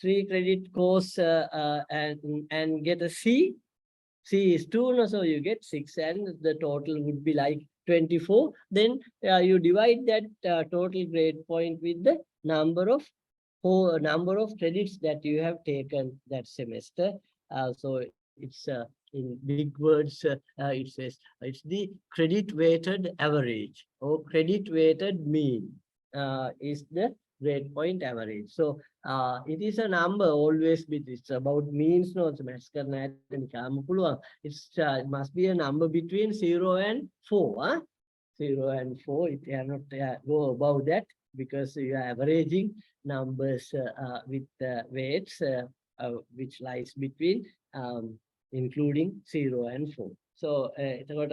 3 credit course and get a C, C is 2, so you get 6, and the total would be like 24. Then you divide that total grade point with the number of credits that you have taken that semester. So it's in big words, it says it's the credit weighted average or credit weighted mean is the grade point average. So it is a number always, it's about means, no, it must be a number between 0 and 4. 0 and 4, it cannot go above that, because you are averaging numbers with weights which lies between including 0 and 4. So එතකොට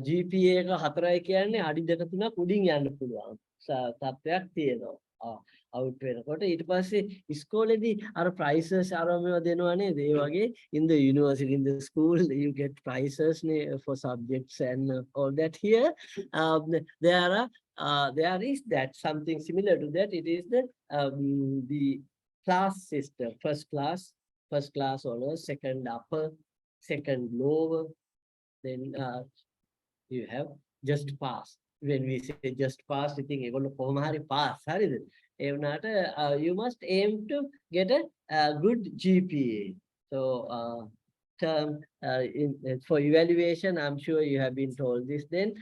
GPA එක 4යි කියන්නේ අඩි 2 3ක් උඩින් යන්න පුළුවන් තත්ත්වයක් තියෙනවා. Out වෙනකොට ඊට පස්සේ ඉස්කෝලේදී අර prices අරමව දෙනවා nේද? ඒ වගේ in the university, in the school, you get prices for subjects and all that. Here there is that something similar to that. It is the class system. First class honors, second upper, second lower, then you have just pass. When we say just pass, we think pass. You must aim to get a good GPA. So for evaluation, I'm sure you have been told this. Then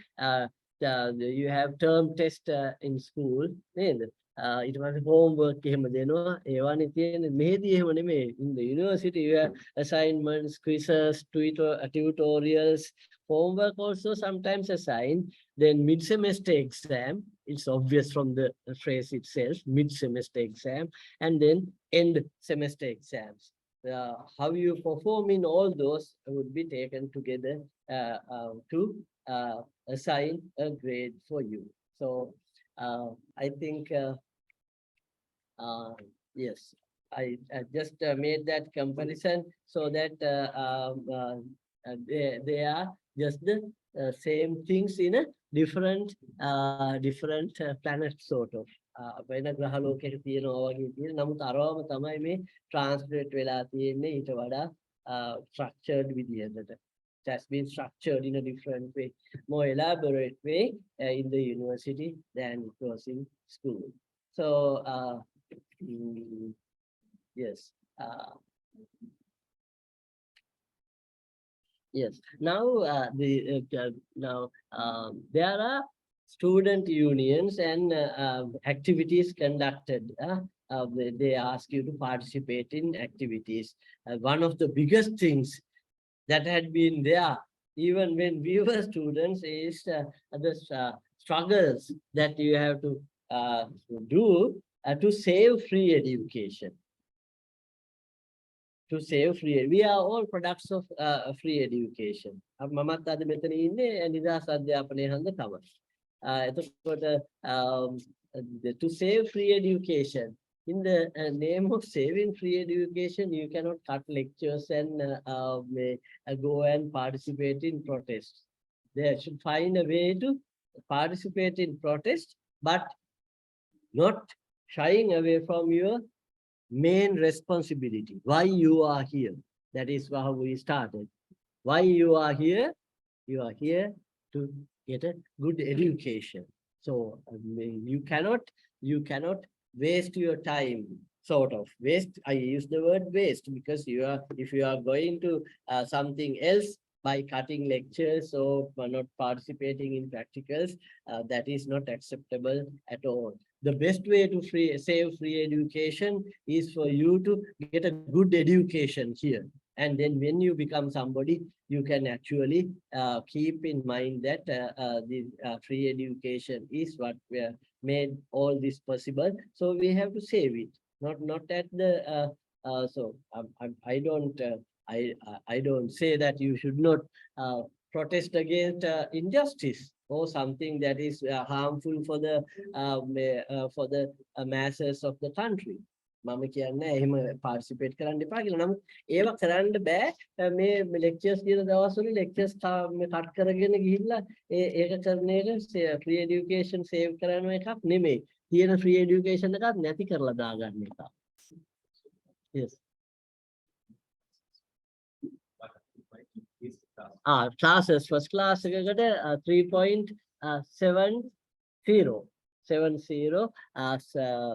you have term test in school. It was homework. In the university, you have assignments, quizzes, tutorials, homework also sometimes assigned. Then mid-semester exam, It's obvious from the phrase itself, mid-semester exam, and then end semester exams. How you perform in all those would be taken together to assign a grade for you. So I think, yes, I just made that comparison so that they are just the same things in a different planet sort of. වෙන ග්‍රහ ලෝකයක තියෙනවා වගේ තියෙන නමුත් අරවම තමයි මේ translate වෙලා තියෙන්නේ ඊට වඩා structured විදිහකට. It has been structured in a different way, more elaborate way in the university than it was in school. So yes. Yes. Now there are student unions and activities conducted. They ask you to participate in activities. One of the biggest things that had been there even when we were students is the struggles that you have to do to save free education. To save free. We are all products of free education. මමත් අද මෙතන ඉන්නේ නිදහස් අධ්‍යාපනයේ හන්ද තමයි. එතකොට to save free education, in the name of saving free education, you cannot cut lectures and go and participate in protests. They should find a way to participate in protest, but not shying away from your main responsibility. Why you are here? That is how we started. Why you are here? You are here to get a good education. So you cannot waste your time. Sort of waste. I use the word waste because if you are going to something else by cutting lectures or not participating in practicals, that is not acceptable at all. The best way to save free education is for you to get a good education here. And then when you become somebody, you can actually keep in mind that the free education is what made all this possible. So we have to save it. Not at the so I don't say that you should not protest against injustice or something that is harmful for the masses of the country. මම කියන්නේ එහෙම participate කරන්න එපා කියලා. නමුත් ඒව කරන්න බෑ. මේ lectures කියන දවස්වල lectures cut කරගෙන ගිහිල්ලා ඒක කරන එක free education save කරන එකක් නෙමෙයි. තියෙන free education එකත් නැති කරලා දාගන්න එක. Yes. Classes first class එකට 3.70. 70.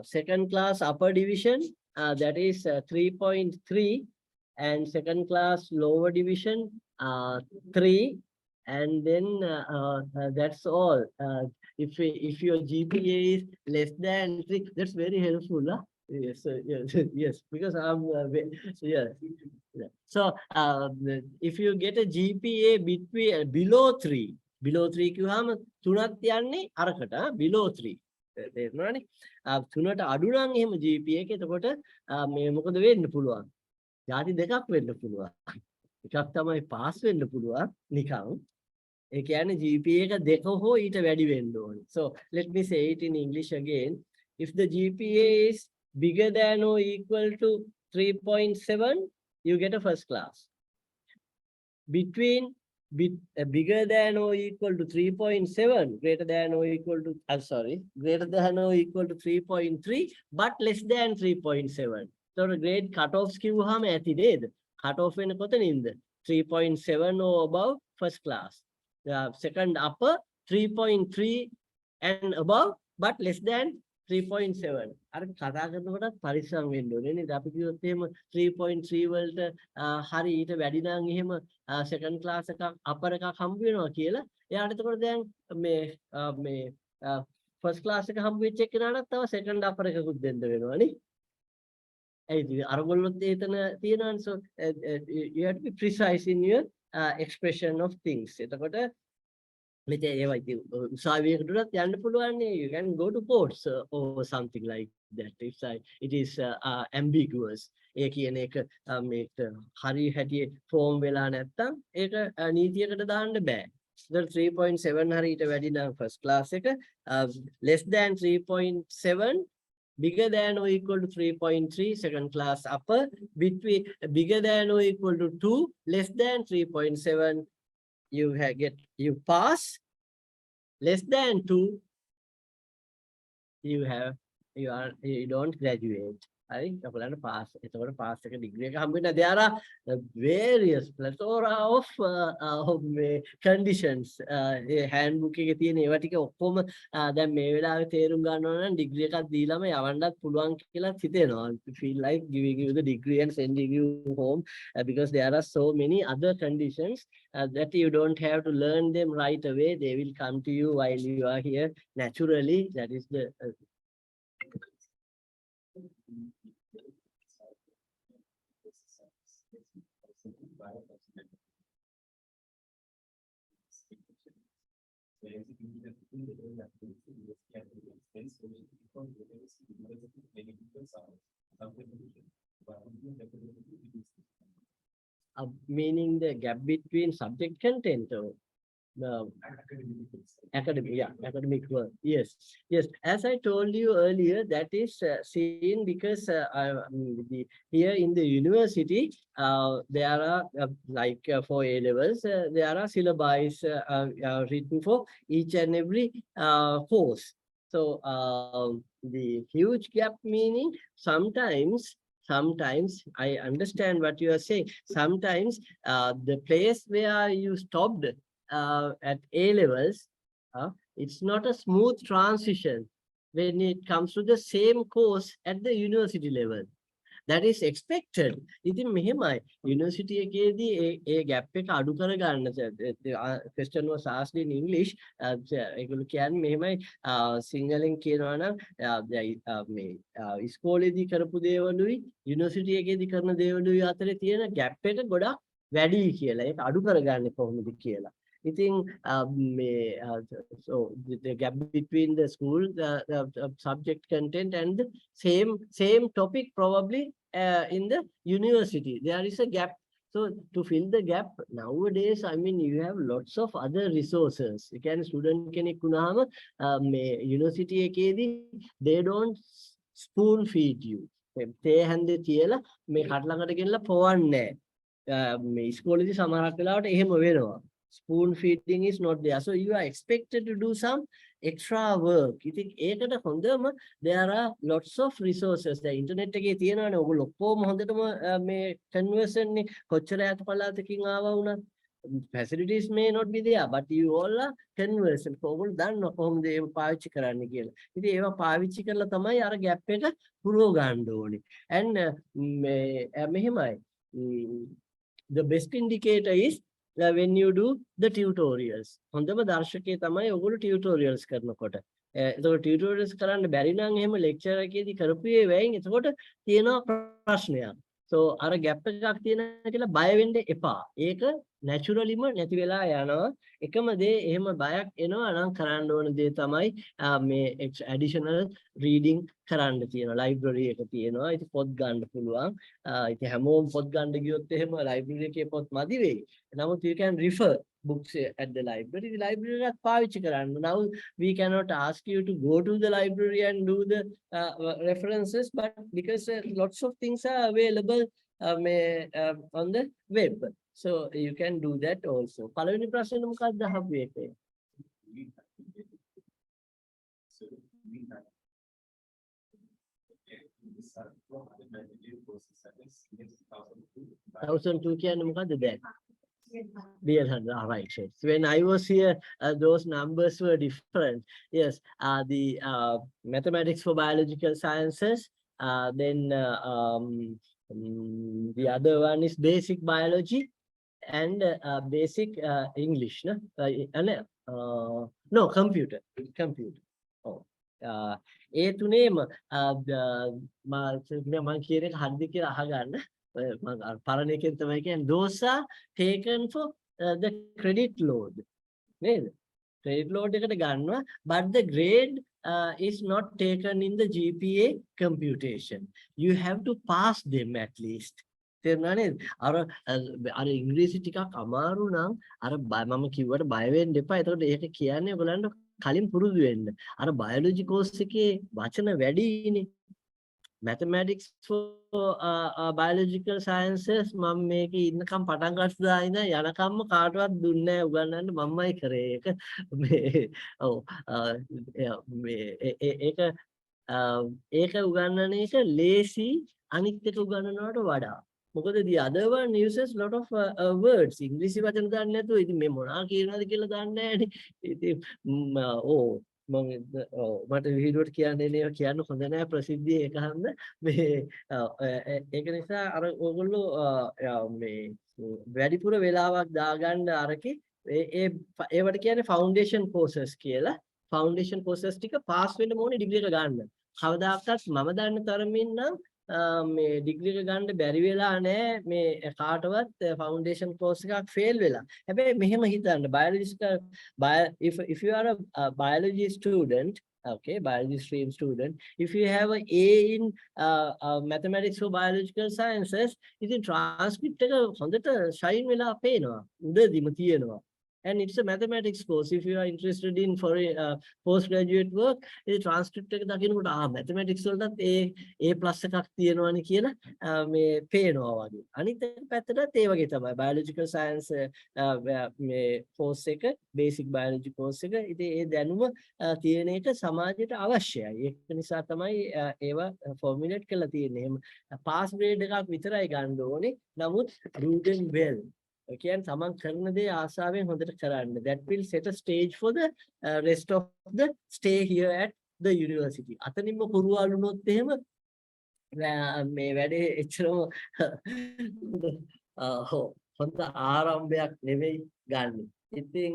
Second class upper division, that is 3.3, and second class lower division 3, and then that's all. If your GPA is less than 3, that's very helpful. Yes, yes, yes, because I'm yes. So if you get a GPA below 3. Below 3 කිව්වම 3ක් යන්නේ අරකට below 3 තේරුණානේ 3ට අඩු නම් එහෙම GPA එක එතකොට මේ මොකද වෙන්න පුළුවන් ಜಾති දෙකක් වෙන්න පුළුවන් එකක් තමයි පාස් වෙන්න පුළුවන් නිකන් ඒ කියන්නේ GPA එක දෙක හෝ ඊට වැඩි වෙන්න ඕනේ. So let me say it in English again. If the GPA is bigger than or equal to 3.7, you get a first class. Between bigger than or equal to 3.7, greater than or equal to, greater than or equal to 3.3, but less than 3.7. So the grade cutoffs කිව්වහම ඇති නේද? Cutoff වෙන කොතනින්ද? 3.7 or above first class. Second upper 3.3 and above, but less than 3.7. අර කතා කරනකොට පරිස්සම් වෙන්න ඕනේ නේද? අපි කිව්වොත් එහෙම 3.3 වලට හරි ඊට වැඩි නම් එහෙම second class එකක් upper එකක් හම්බ වෙනවා කියලා. එයාට එතකොට දැන් මේ first class එක හම්බ වෙච්ච එක්කෙනාට තව second upper එකකුත් දෙන්න වෙනවා නේ. ඒයි අරගොල්ලොත් එතන තියෙනවානේ. So you have to be precise in your expression of things. එතකොට You can go to ports or something like that. It is ambiguous. ඒ කියන එක මේක හරි හැටි ෆෝම් වෙලා නැත්තම් ඒක නීතියකට දාන්න බෑ. So 3.7 හරි ඊට වැඩි නම් first class එක less than 3.7 bigger than or equal to 3.3 second class upper, between bigger than or equal to 2 less than 3.7 you pass, less than 2 you don't graduate. I think pass. It's about pass second degree. There are various plethora of conditions. Handbook එකේ තියෙන ඒවා ටික ඔක්කොම දැන් මේ වෙලාවේ තේරුම් ගන්න ඕන නම් ඩිග්‍රී එකක් දීලාම යවන්නත් පුළුවන් කියලා හිතෙනවා. Feel like giving you the degree and sending you home because there are so many other conditions that you don't have to learn them right away. They will come to you while you are here naturally. That is the meaning the gap between subject content or academic work. Yes. As I told you earlier, that is seen because here in the university, there are for A levels, there are syllabi written for each and every course. So the huge gap meaning sometimes I understand what you are saying. Sometimes the place where you stopped at A levels, it's not a smooth transition when it comes to the same course at the university level. That is expected. ඉතින් මෙහෙමයි university එකේදී ඒ gap එක අඩු කර ගන්න question was asked in English. ඒගොල්ලෝ කියන්නේ මෙහෙමයි සිංහලෙන් කියනවා නම් මේ ඉස්කෝලේදී කරපු දේවලුයි university එකේදී කරන දේවලුයි අතරේ තියෙන gap එක ගොඩක් වැඩි කියලා. ඒක අඩු කරගන්නේ කොහොමද කියලා. So the gap between the school subject content and the same topic probably in the university there is a gap. So to fill the gap nowadays, I mean, you have lots of other resources. You can student කෙනෙක් වුණාම university එකේදී they don't spoon feed you. තේ හැන්දේ තියලා මේ කට ළඟට ගෙනලා පොවන්නේ නැහැ. මේ ඉස්කෝලේදී සමහරක් වෙලාවට එහෙම වෙනවා. Spoon feeding is not there. So you are expected to do some extra work. There are lots of resources. The internet facilities may not be there, but you all are conversant. And the best indicator is when you do the tutorials. හොඳම දර්ශකයේ තමයි ඔයගොල්ලෝ tutorials කරනකොට. එතකොට tutorials කරන්න බැරි නම් එහෙම lecture එකේදී කරපු ඒවායින් එතකොට තියෙනවා ප්‍රශ්නයක්. So අර gap එකක් තියෙනවා කියලා බය වෙන්න එපා. ඒක naturallyම නැති වෙලා යනවා. එකම දේ එහෙම බයක් එනවා නම් කරන්න ඕන දේ තමයි මේ additional reading කරන්න තියෙනවා. library එක තියෙනවා. ඉතින් පොත් ගන්න පුළුවන්. ඉතින් හැමෝම පොත් ගන්න ගියොත් එහෙම library එකේ පොත් මදි වෙයි. නමුත් you can refer books at the library. The library එකක් පාවිච්චි කරන්න. Now we cannot ask you to go to the library and do the references, but because lots of things are available on the web. So you can do that also. පළවෙනි ප්‍රශ්නේ මොකක්ද අහපු එකේ? 1002 කියන්නේ මොකද්ද දැන්? Right. So when I was here, those numbers were different. Yes, the mathematics for biological sciences. Then the other one is basic biology and basic English. No, computer. Oh. ඒ තුනේම මම කියන එක හරිද කියලා අහගන්න. පරණ එකෙන් තමයි කියන්නේ those are taken for the credit load. නේද? credit load එකට ගන්නවා, but the grade is not taken in the GPA computation. You have to pass them at least. තේරුණා නේද? අර ඉංග්‍රීසි ටිකක් අමාරු නම් මම කිව්වට බය වෙන්න එපා. එතකොට ඒක කියන්නේ ඔයගලන්ට කලින් පුරුදු වෙන්න. අර බයොලොජි කෝස් එකේ වචන වැඩිනේ. Mathematics for biological sciences මම මේකේ ඉන්නකම් පටන් ගත්තා ඉඳන් යනකම්ම කාටවත් දුන්නේ නැහැ උගන්වන්න මමයි කරේ ඒක මේ ඔව් ඒක උගන්වන එක ලේසි අනිත් එක උගන්වනවට වඩා මොකද the other one uses lot of words ඉංග්‍රීසි වචන දාන්න නැතුව ඉතින් මේ මොනවා කියනවාද කියලා දන්නේ නැහැනේ ඉතින් මට වීඩියෝට කියන්නේ නේ කියන්න හොඳ නැහැ ප්‍රසිද්ධිය ඒක හන්ද මේ ඒක නිසා අර ඕගොල්ලෝ මේ වැඩිපුර වෙලාවක් දාගන්න අරකේ ඒවට කියන්නේ ෆවුන්ඩේෂන් කෝසස් කියලා ෆවුන්ඩේෂන් කෝසස් ටික පාස් වෙන්න ඕනේ ඩිග්‍රී එක ගන්න. කවදාකවත් මම දන්න තරමින් නම් මේ ඩිග්‍රී එක ගන්න බැරි වෙලා නැහැ මේ කාටවත් ෆවුන්ඩේෂන් කෝස් එකක් ෆේල් වෙලා. හැබැයි මෙහෙම හිතන්න if you are a biology student, okay, biology stream student, if you have a A in mathematics or biological sciences, ඉතින් transcript එක හොඳට shine වෙලා පේනවා. උඩදීම තියෙනවා. And it's a mathematics course. If you are interested in for postgraduate work, the transcript එක දකිනකොට mathematics වලටත් A+ එකක් තියෙනවානේ කියලා මේ පේනවා වගේ. අනිත් පැත්තටත් ඒ වගේ තමයි. biological science මේ course එක basic biology course එක. ඉතින් ඒ දැනුම තියෙන එක සමාජයට අවශ්‍යයි. ඒක නිසා තමයි ඒවා formulate කරලා තියෙන්නේ. එහෙම pass grade එකක් විතරයි ගන්න ඕනේ. නමුත් reading well. කියන්නේ තමන් කරන දේ ආසාවෙන් හොඳට කරන්න. That will set a stage for the rest of the stay here at the university. අතනින්ම පුරුවාලුනොත් එහෙම මේ වැඩේ එච්චරම හොඳ ආරම්භයක් නෙවෙයි ගන්න. ඉතින්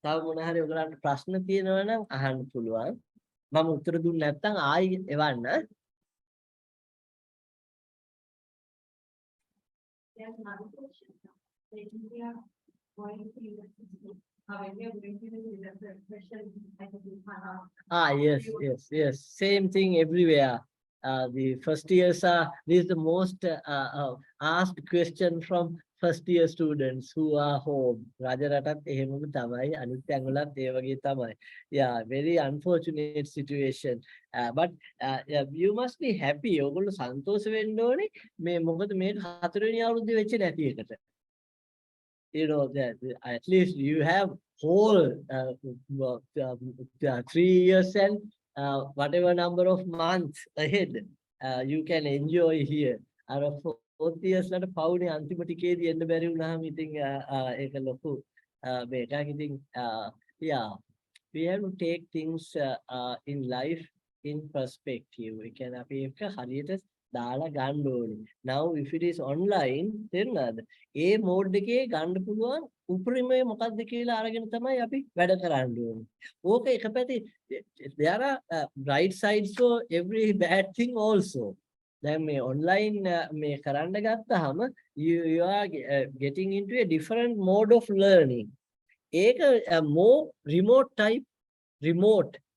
තව මොන හරි ඔයගලන්ට ප්‍රශ්න තියෙනවා නම් අහන්න පුළුවන්. මම උත්තර දුන්නේ නැත්නම් ආයි එවන්න. There's another question. When we are going to university, when we are going to the question, I think we yes. Same thing everywhere. The first years are this is the most asked question from first year students who are home. රජරටත් එහෙමම තමයි අනිත් ඇඟවලත් ඒ වගේ තමයි. Yeah, very unfortunate situation. But you must be happy. ඔයගොල්ලෝ සන්තෝෂ වෙන්න ඕනේ. මේ මොකද මේක 4 වෙනි අවුරුද්දේ වෙච්ච නැති එකට. You know that at least you have whole 3 years and whatever number of months ahead you can enjoy here. fourth years ලට පවුනේ අන්තිම ටිකේදී එන්න බැරි වුණාම ඉතින් ඒක ලොකු මේකක් ඉතින් yeah we have to take things in life in perspective. We can අපි එක හරියට දාලා ගන්න ඕනේ. Now if it is online තේරුණාද? ඒ මෝඩ් එකේ ගන්න පුළුවන් උපරිමය මොකක්ද කියලා අරගෙන තමයි අපි වැඩ කරන්න ඕනේ. ඕක එක පැත්තේ there are bright sides for every bad thing also. දැන් මේ online මේ කරන්න ගත්තාම you are getting into a different mode of learning. ඒක more remote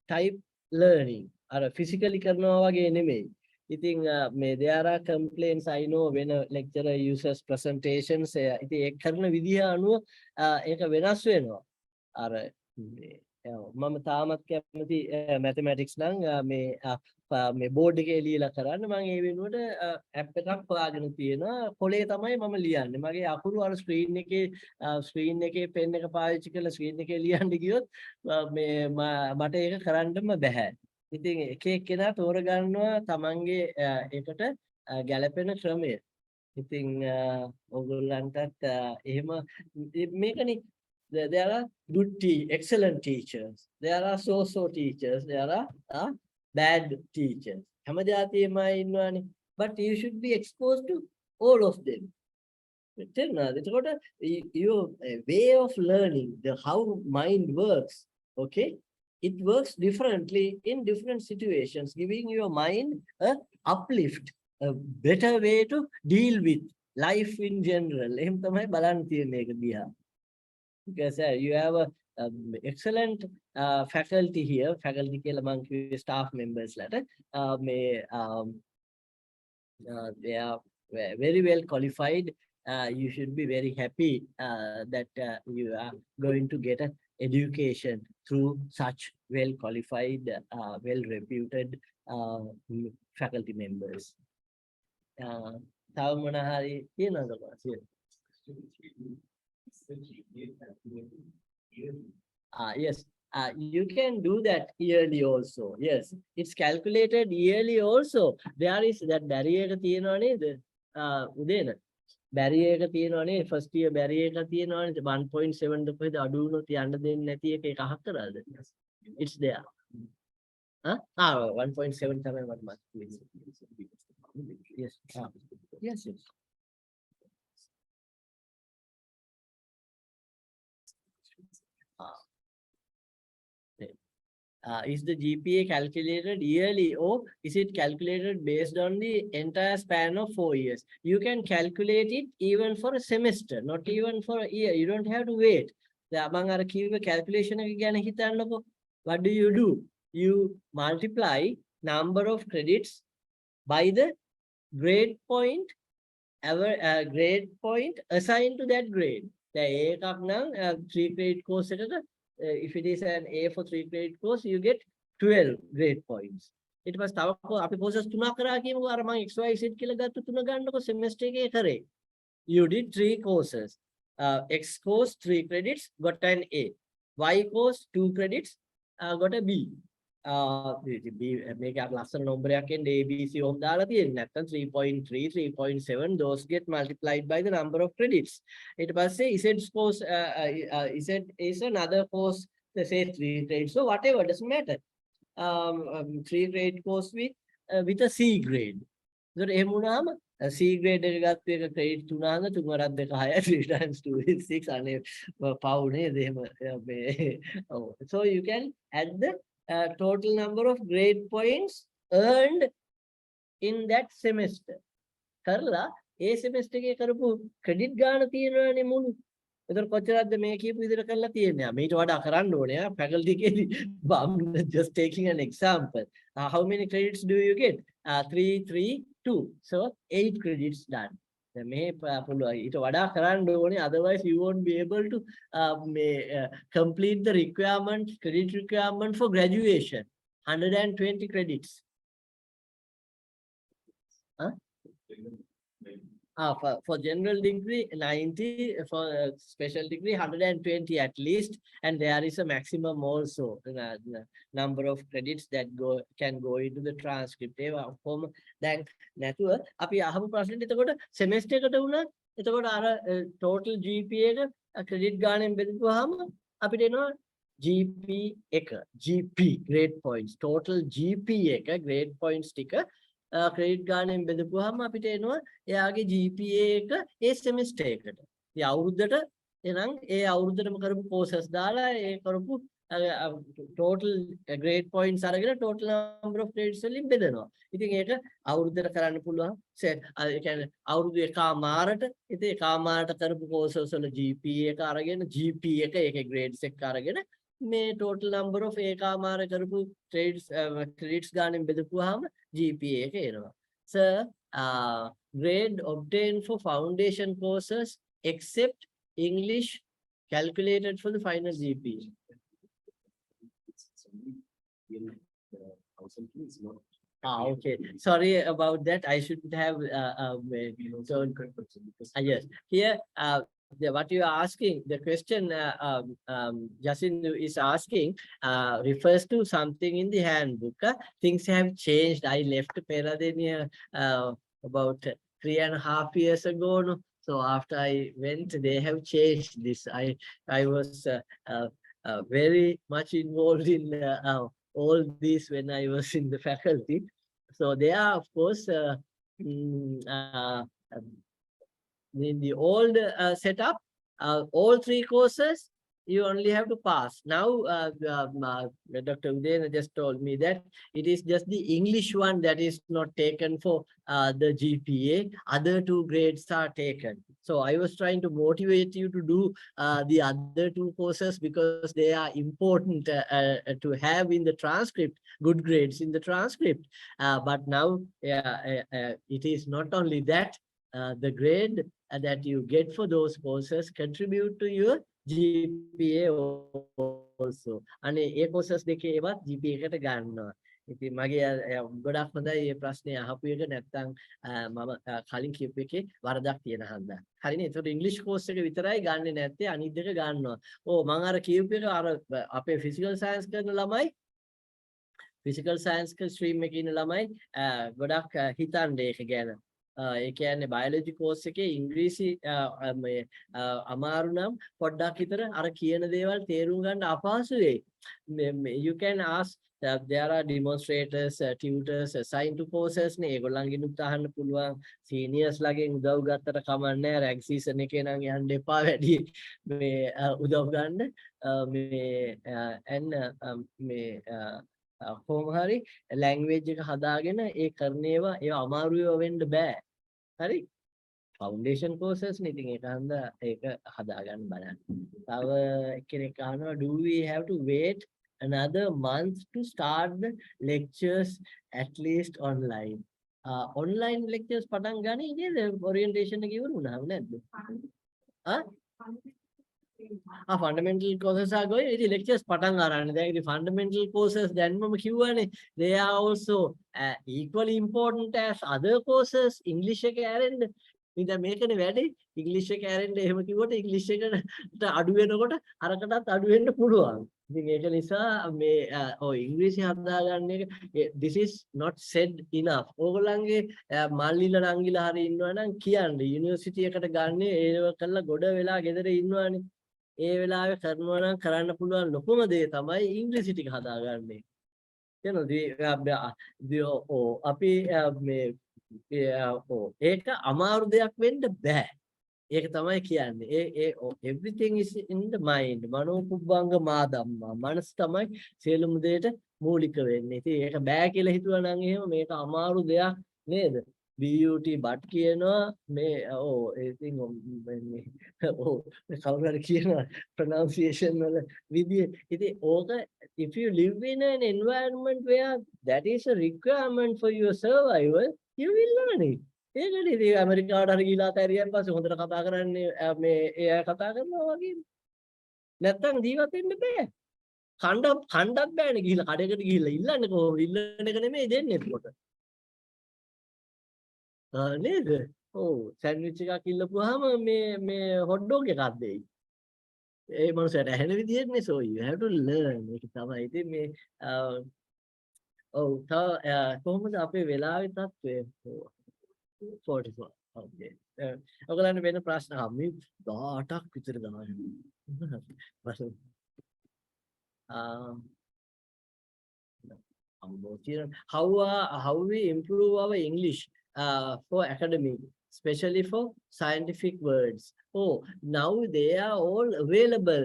type learning. අර physically කරනවා වගේ නෙමෙයි. ඉතින් මේ there are complaints I know when a lecturer uses presentations ඉතින් ඒක කරන විදිහ අනුව ඒක වෙනස් වෙනවා. අර මම තාමත් කැමති mathematics නම් මේ බෝඩ් එකේ ලියලා කරන්න මම ඒ වෙනුවට ඇප් එකක් හොයාගෙන තියෙනවා. පොලේ තමයි මම ලියන්නේ. මගේ අකුරු අර ස්ක්‍රීන් එකේ පෙන් එක පාවිච්චි කරලා ස්ක්‍රීන් එකේ ලියන්න ගියොත් මට ඒක කරන්නම බෑ. ඉතින් එක එක්කෙනා තෝරගන්නවා තමන්ගේ ඒකට ගැළපෙන ක්‍රමය. ඉතින් ඕගොල්ලන්ටත් එහෙම මේකනේ there are excellent teachers. There are so teachers. There are bad teachers. හැම જાතියෙම ඉන්නවානේ. But you should be exposed to all of them. එතකොට your way of learning, how mind works, okay? It works differently in different situations, giving your mind a uplift, a better way to deal with life in general. එහෙම තමයි බලන්න තියෙන්නේ ඒක දිහා. because you have a excellent faculty here. Faculty among staff members later they are very well qualified. You should be very happy that you are going to get an education through such well qualified, well reputed faculty members. තව මොන හරි කියනවද මාසිය? Yes, you can do that yearly also. Yes, it's calculated yearly also. There is that barrier එක තියෙනවා නේද? උදේන barrier එක තියෙනවා නේද? First year barrier එක තියෙනවා නේද? 1.7 ද කොහෙද අඩු වුණොත් යන්න දෙන්නේ නැති එක ඒක අහක් කරාද? It's there. 1.7 තමයි මට yes. Yes, yes. Is the GPA calculated yearly or is it calculated based on the entire span of 4 years? You can calculate it even for a semester, not even for a year. You don't have to wait. මම අර කිව්ව calculation එක ගැන හිතන්නකෝ. What do? You multiply number of credits by the grade point assigned to that grade. ඒකක් නම් 3 credit course එකට if it is an A for 3 credit course, you get 12 grade points. It was අපි courses 3ක් කරා කියමුකෝ. අර මම XYZ කියලා ගත්ත 3 ගන්නකො semester එකේ කරේ. You did 3 courses. X course 3 credits, got an A. Y course 2 credits, got a B. මේක ලස්සන නම්බරයක් එන්නේ ABC ඔහොම දාලා තියෙන්නේ. නැත්නම් 3.3 3.7 those get multiplied by the number of credits. ඊට පස්සේ Z course Z is another course, let's say 3 credits, so whatever, doesn't matter. 3 grade course with a C grade. So එහෙම වුණාම C grade එක ගත්ත එක credit 3 3 වරක් 2 6 3 times 2 is 6 අනේ පව් නේද එහෙම. So you can add the total number of grade points earned in that semester. කරලා ඒ semester එකේ කරපු credit ගාන තියෙනවනේ මුළු. එතකොට කොච්චරක්ද මේ කියපු විදිහට කරලා තියෙන්නේ? මේට වඩා කරන්න ඕනේ. faculty එකේදී I'm just taking an example. How many credits do you get? 3 3 2. So 8 credits done. මේ පුළුවන් ඊට වඩා කරන්න ඕනේ, otherwise you won't be able to complete the credit requirement for graduation. 120 credits. For general degree 90, for special degree 120 at least, and there is a maximum also number of credits that can go into the transcript. දැන් නැතුව අපි අහමු ප්‍රශ්නෙට. එතකොට semester එකට වුණා එතකොට අර total GPA එක credit ගානෙන් බෙදුවාම අපිට එනවා GP grade points, total GP එක grade points ටික credit ගානෙන් බෙදපුවාම අපිට එනවා එයාගේ GPA එක ඒ semester එකට. ඒ අවුරුද්දට එනම් ඒ අවුරුද්දටම කරපු courses දාලා ඒ කරපු total grade points අරගෙන total number of credits වලින් බෙදනවා. ඉතින් ඒක අවුරුද්දට කරන්න පුළුවන්. ඒ කියන්නේ අවුරුදු එකමාරට ඉතින් එකමාරට කරපු courses වල GPA එක අරගෙන GP එක ඒකේ grades එක අරගෙන මේ total number of එකමාර කරපු credits ගානෙන් බෙදපුවාම GPA එක එනවා. Sir, grade obtained for foundation courses except English calculated for the final GPA. Okay. Sorry about that. I shouldn't have yes. Here, what you are asking, the question Jasin is asking refers to something in the handbook. Things have changed. I left Peradeniya about 3.5 years ago. So after I went, they have changed this. I was very much involved in all this when I was in the faculty. So they are, of course, in the old setup, all 3 courses you only have to pass. Now Dr. Udena just told me that it is just the English one that is not taken for the GPA. Other 2 grades are taken. So I was trying to motivate you to do the other two courses because they are important to have in the transcript, good grades in the transcript. But now it is not only that, the grade that you get for those courses contribute to your GPA also. And A courses දෙකේ ඒවත් GPA එකට ගන්නවා. ඉතින් මගේ ගොඩක් හොඳයි මේ ප්‍රශ්නේ අහපු එක නැත්නම් මම කලින් කියපු එකේ වරදක් තියෙන හන්දා. හරිනේ. ඒකට ඉංග්‍රීසි කෝස් එක විතරයි ගන්නෙ නැත්තේ අනිත් දෙක ගන්නවා. ඕ මම අර කියපු එක අර අපේ ෆිසිකල් සයන්ස් කරන ළමයි ෆිසිකල් සයන්ස් ස්ට්‍රීම් එකේ ඉන්න ළමයි ගොඩක් හිතන්නේ ඒක ගැන. ඒ කියන්නේ බයොලොජි කෝස් එකේ ඉංග්‍රීසි මේ අමාරු නම් පොඩ්ඩක් විතර අර කියන දේවල් තේරුම් ගන්න අපහසු වෙයි. You can ask there are demonstrators, tutors assigned to courses නේ. ඒගොල්ලන්ගෙන් උත්සාහන්න පුළුවන්. seniors ලගෙන් උදව් ගත්තට කමක් නැහැ. rank season එකේ නම් යන්න එපා වැඩි මේ උදව් ගන්න. මේ and මේ කොහොම හරි language එක හදාගෙන ඒ කරන ඒවා අමාරු ඒවා වෙන්න බෑ. හරි. foundation courses නේ. ඉතින් ඒක හන්දා ඒක හදාගන්න බලන්න. තව එක්කෙනෙක් අහනවා do we have to wait another month to start the lectures at least online? Online lectures පටන් ගන්නේ නේද? orientation එක ඉවර වුණාම නැද්ද? fundamental courses are going. ඉතින් lectures පටන් ගන්න. දැන් ඉතින් fundamental courses දැන්මම කිව්වනේ. They are also equally important as other courses. English එක ඇරෙන්න. ඉතින් මේකනේ වැඩි. English එක ඇරෙන්න එහෙම කිව්වට English එකට අඩු වෙනකොට අරකටත් අඩු වෙන්න පුළුවන්. ඉතින් ඒක නිසා මේ ඉංග්‍රීසි හදාගන්න එක this is not said enough. ඕගොල්ලන්ගේ මල්ලිලා නංගිලා හරි ඉන්නවා නම් කියන්න. යුනිවර්සිටි එකට ගන්න ඒව කරලා ගොඩ වෙලා ගෙදර ඉන්නවානේ. ඒ වෙලාවේ කරනවා නම් කරන්න පුළුවන් ලොකුම දේ තමයි ඉංග්‍රීසි ටික හදාගන්නේ. අපි මේ ඒක අමාරු දෙයක් වෙන්න බෑ. ඒක තමයි කියන්නේ. everything is in the mind. මනෝපුබ්බංග මාදම්මා. මනස තමයි සියලුම දේට මූලික වෙන්නේ. ඉතින් ඒක බෑ කියලා හිතුවා නම් එහෙම මේක අමාරු දෙයක් නේද? BUT but කියනවා මේ ඉතින් කවුරු හරි කියනවා pronunciation වල විදිය. ඉතින් ඕක if you live in an environment where that is a requirement for your survival, you will learn it. ඒකනේ ඉතින් ඇමරිකාවට හරි ගිහලා තැරියන් පස්සේ හොඳට කතා කරන්නේ මේ ඒ අය කතා කරනවා වගේ. නැත්තම් ජීවත් වෙන්න බෑ. කණ්ඩක් බෑනේ ගිහලා කඩේකට ගිහලා ඉල්ලන්නේ කොහොමද? ඉල්ලන එක නෙමෙයි දෙන්නේ එතකොට. නේද? සෑන්ඩ්විච් එකක් ඉල්ලපුවාම මේ හොට් ඩොග් එකක් දෙයි. ඒ මනුස්සයාට ඇහෙන විදිහටනේ so you have to learn. ඒක තමයි. ඉතින් මේ කොහොමද අපේ වෙලාවේ තත්ත්වය? 44. Okay. ඔයගොල්ලන්ට වෙන ප්‍රශ්න මේ 18ක් විතර ගන්න. how we improve our English for academic, especially for scientific words? Now they are all available.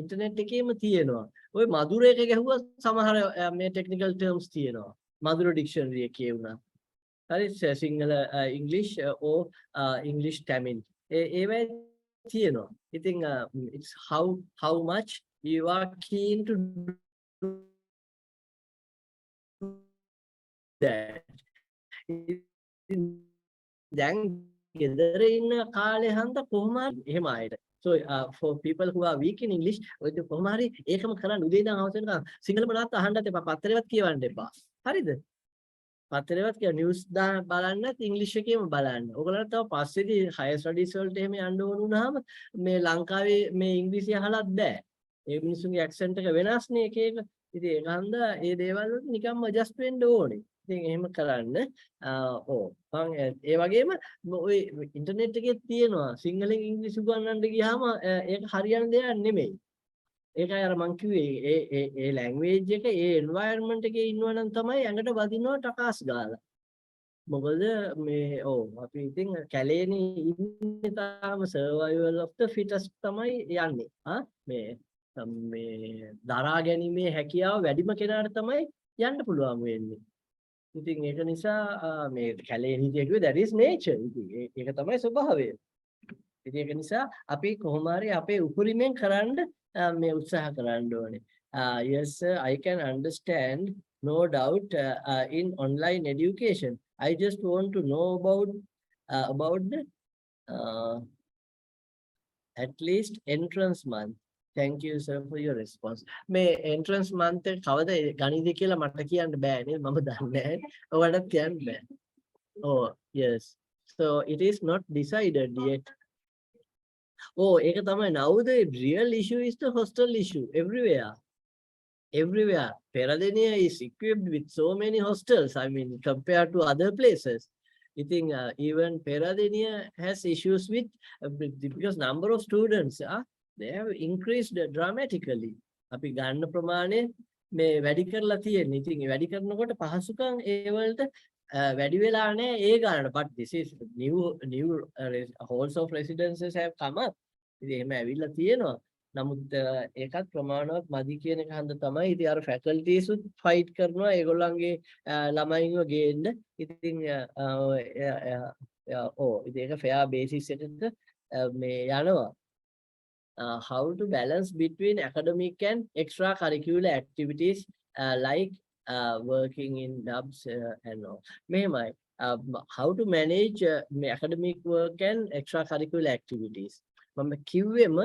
internet එකේම තියෙනවා. ඔය මధుර එක ගැහුවා සමහර මේ technical terms තියෙනවා. මధుර dictionary එකේ වුණා. හරි Sinhala English or English Tamil. ඒවයි තියෙනවා. ඉතින් it's how much you are keen to do that. දැන් ගෙදර ඉන්න කාලේ හන්ද කොහොමද එහෙම ආයෙත්. So for people who are weak in English, ඔය කොහොම හරි ඒකම කරන්න උදේ ඉඳන් හවස වෙනකන් සිංහල මොනවත් අහන්නත් එපා. පත්තරේවත් කියවන්න එපා. හරිද? පත්තරේවත් කිය නිවුස් බලන්නත් ඉංග්‍රීසි එකේම බලන්න. ඔයගොල්ලන්ට තව පස්සේදී higher studies වලට එහෙම යන්න ඕන වුණාම මේ ලංකාවේ මේ ඉංග්‍රීසි අහලත් බෑ. ඒ මිනිස්සුන්ගේ accent එක වෙනස්නේ එක එක. ඉතින් ඒක හන්දා ඒ දේවල් වලට නිකම්ම adjust වෙන්න ඕනේ. ඉතින් එහෙම කරන්න. මම ඒ වගේම ඔය ඉන්ටර්නෙට් එකේ තියෙනවා සිංහලෙන් ඉංග්‍රීසි උගන්වන්න ගියාම ඒක හරියන දෙයක් නෙමෙයි. ඒකයි අර මං කිව්වේ ඒ ලැන්ග්වේජ් එක ඒ එන්වයරන්මන්ට් එකේ ඉන්නවනම් තමයි ඇඟට වදිනවා ටකාස් ගාලා. මොකද මේ අපි ඉතින් කැලේනේ ඉන්නේ තාම survival of the fittest තමයි යන්නේ. මේ දරා ගැනීමේ හැකියාව වැඩිම කෙනාට තමයි යන්න පුළුවන් වෙන්නේ. ඉතින් ඒක නිසා මේ කැලේ හිටිය කිව්වේ that is nature. ඉතින් ඒක තමයි ස්වභාවය. ඉතින් ඒක නිසා අපි කොහොම හරි අපේ උපරිමයෙන් කරන්න මේ උත්සාහ කරන්න ඕනේ. Yes sir, I can understand, no doubt, in online education. I just want to know about the at least entrance month. Thank you sir for your response. මේ entrance month එක කවද ගණිතය කියලා මට කියන්න බෑනේ, මම දන්නේ නැහැ. ඔයාලට කියන්න බෑ. Oh yes, so it is not decided yet. Oh, ඒක තමයි. Now the real issue is the hostel issue everywhere. Everywhere. Peradeniya is equipped with so many hostels. I mean, compared to other places. I think even Peradeniya has issues with because number of students they have increased dramatically. අපි ගන්න ප්‍රමාණය මේ වැඩි කරලා තියෙන්නේ. ඉතින් ඒ වැඩි කරනකොට පහසුකම් ඒ වලට වැඩි වෙලා නැහැ ඒ ගානට. But this is new halls of residences have come up. ඉතින් එහෙම ඇවිල්ලා තියෙනවා. නමුත් ඒකත් ප්‍රමාණවත් මදි කියන එක හන්ද තමයි. ඉතින් අර faculties උත් fight කරනවා ඒගොල්ලන්ගේ ළමයින්ව ගේන්න. ඉතින් ඉතින් ඒක fair basis එකක මේ යනවා. How to balance between academic and extracurricular activities like working in clubs and all. මෙහෙමයි. How to manage academic work and extracurricular activities. මම කිව්වෙම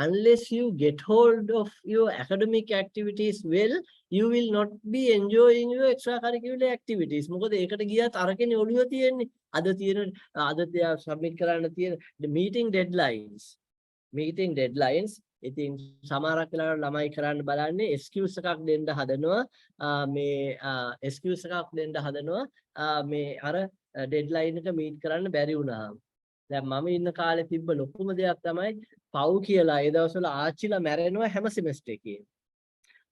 unless you get hold of your academic activities well, you will not be enjoying your extracurricular activities. මොකද ඒකට ගියත් අරකනේ ඔළුව තියෙන්නේ. අද submit කරන්න තියෙන meeting deadlines. ඉතින් සමහරක් වෙලාවට ළමයි කරන්න බලන්නේ excuse එකක් දෙන්න හදනවා. මේ excuse එකක් දෙන්න හදනවා මේ අර deadline එක meet කරන්න බැරි වුණාම. දැන් මම ඉන්න කාලේ තිබ්බ ලොකුම දෙයක් තමයි පව් කියලා ඒ දවස්වල ආච්චිලා මැරෙනවා හැම semester එකේම.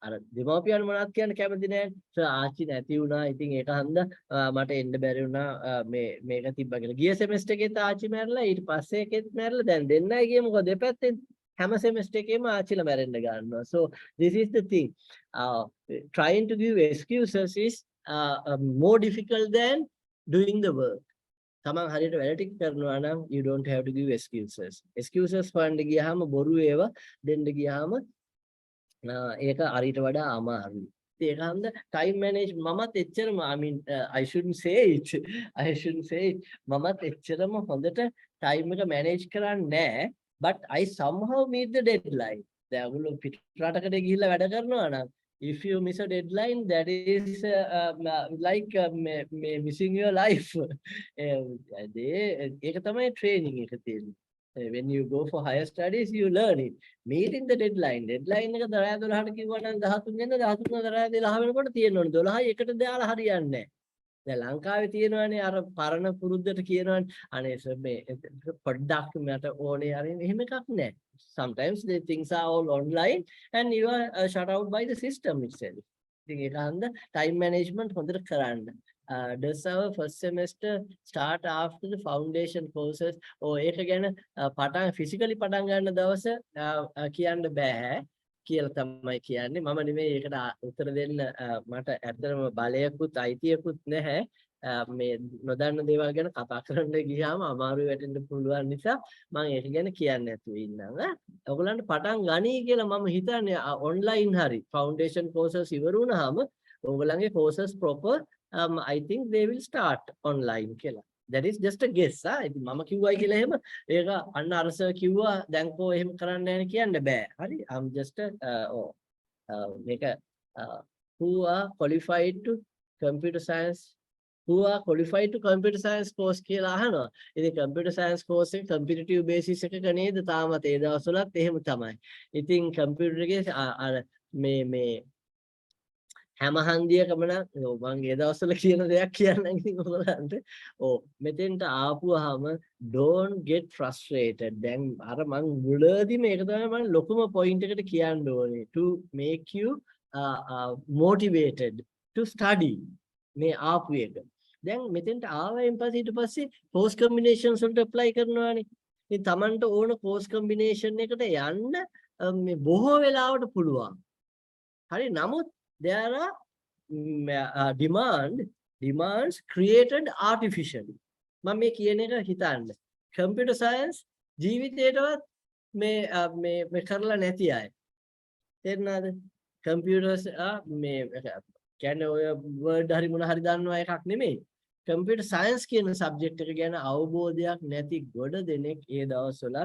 අර දෙමාපියන් මොනවද කියන්න කැමති නැහැ. ආච්චි නැති වුණා. ඉතින් ඒක හන්ද මට එන්න බැරි වුණා. මේක තිබ්බා කියලා. ගිය semester එකේත් ආච්චි මැරලා ඊට පස්සේ එකෙත් මැරලා දැන් දෙන්නයි ගියේ මොකද දෙපැත්තෙන් හැම semester එකේම ආච්චිලා මැරෙන්න ගන්නවා. So this is the thing. Trying to give excuses is more difficult than doing the work. තමන් හරියට වැඩ ටික කරනවා නම් you don't have to give excuses. Excuses හොයන්න ගියාම බොරු ඒවා දෙන්න ගියාම ඒක අරිට වඩා අමාරුයි. ඒක හන්ද time manage මමත් එච්චරම I mean I shouldn't say it. මමත් එච්චරම හොඳට time එක manage කරන්නේ නැහැ. But I somehow meet the deadline. දැන් ඔයගොල්ලෝ පිටරටකට ගිහිල්ලා වැඩ කරනවා නම් if you miss a deadline, that is like missing your life. ඒක තමයි training එක තියෙන්නේ. When you go for higher studies, you learn it. Meeting the deadline. Deadline එක 12ට කිව්වා නම් 13 වෙනිදා 13 වෙනකොට තියෙනවනේ 12යි එකට දාලා හරියන්නේ නැහැ. දැන් ලංකාවේ තියෙනවානේ අර පරණ පුරුද්දට කියනවානේ අනේ මේ පොඩ්ඩක් මට ඕනේ අර එහෙම එකක් නැහැ. Sometimes the things are all online and you are shut out by the system itself. ඉතින් ඒක හන්ද time management හොඳට කරන්න. Does our first semester start after the foundation courses? ඒක ගැන physically පටන් ගන්න දවස කියන්න බෑ කියලා තමයි කියන්නේ. මම නෙමෙයි ඒකට උත්තර දෙන්න මට ඇත්තටම බලයකුත් අයිතියකුත් නැහැ. මේ නොදන්න දේවල් ගැන කතා කරන්න ගියාම අමාරු වෙන්න පුළුවන් නිසා මම ඒක ගැන කියන්නේ නැතුව ඉන්නම්. ඔයගොල්ලන්ට පටන් ගනී කියලා මම හිතන්නේ online හරි foundation courses ඉවර වුණාම ඔයගොල්ලන්ගේ courses proper I think they will start online කියලා. That is just a guess. ඉතින් මම කිව්වයි කියලා එහෙම ඒක අන්න අරස කිව්වා දැන් කො එහෙම කරන්න නැහැ කියන්න බෑ. හරි I'm just මේක who are qualified to computer science course කියලා අහනවා. ඉතින් computer science course එක competitive basis එකක නේද තාමත් ඒ දවස්වලත් එහෙම තමයි. ඉතින් computer එකේ අර මේ හැම හන්දියකම නම් මම ඒ දවස්වල කියන දෙයක් කියන්නම් ඉතින් ඔයගලන්ට. මෙතෙන්ට ආපුවාම don't get frustrated. දැන් අර මම මුලදී මේක තමයි මම ලොකුම point එකට කියන්න ඕනේ. To make you motivated to study. මේ ආපු එක. දැන් මෙතෙන්ට ආවයින් පස්සේ ඊට පස්සේ course combinations වලට apply කරනවානේ. ඉතින් Tamanට ඕන course combination එකට යන්න මේ බොහෝ වෙලාවට පුළුවන්. හරි නමුත් there are demand demands created artificially. මම මේ කියන එක හිතන්න. computer science ජීවිතේටවත් මේ කරලා නැති අය. තේරුණාද? computers මේ කියන්නේ ඔය word හරි මොන හරි දන්නවා එකක් නෙමෙයි. computer science කියන subject එක ගැන අවබෝධයක් නැති ගොඩ දෙනෙක් ඒ දවස්වල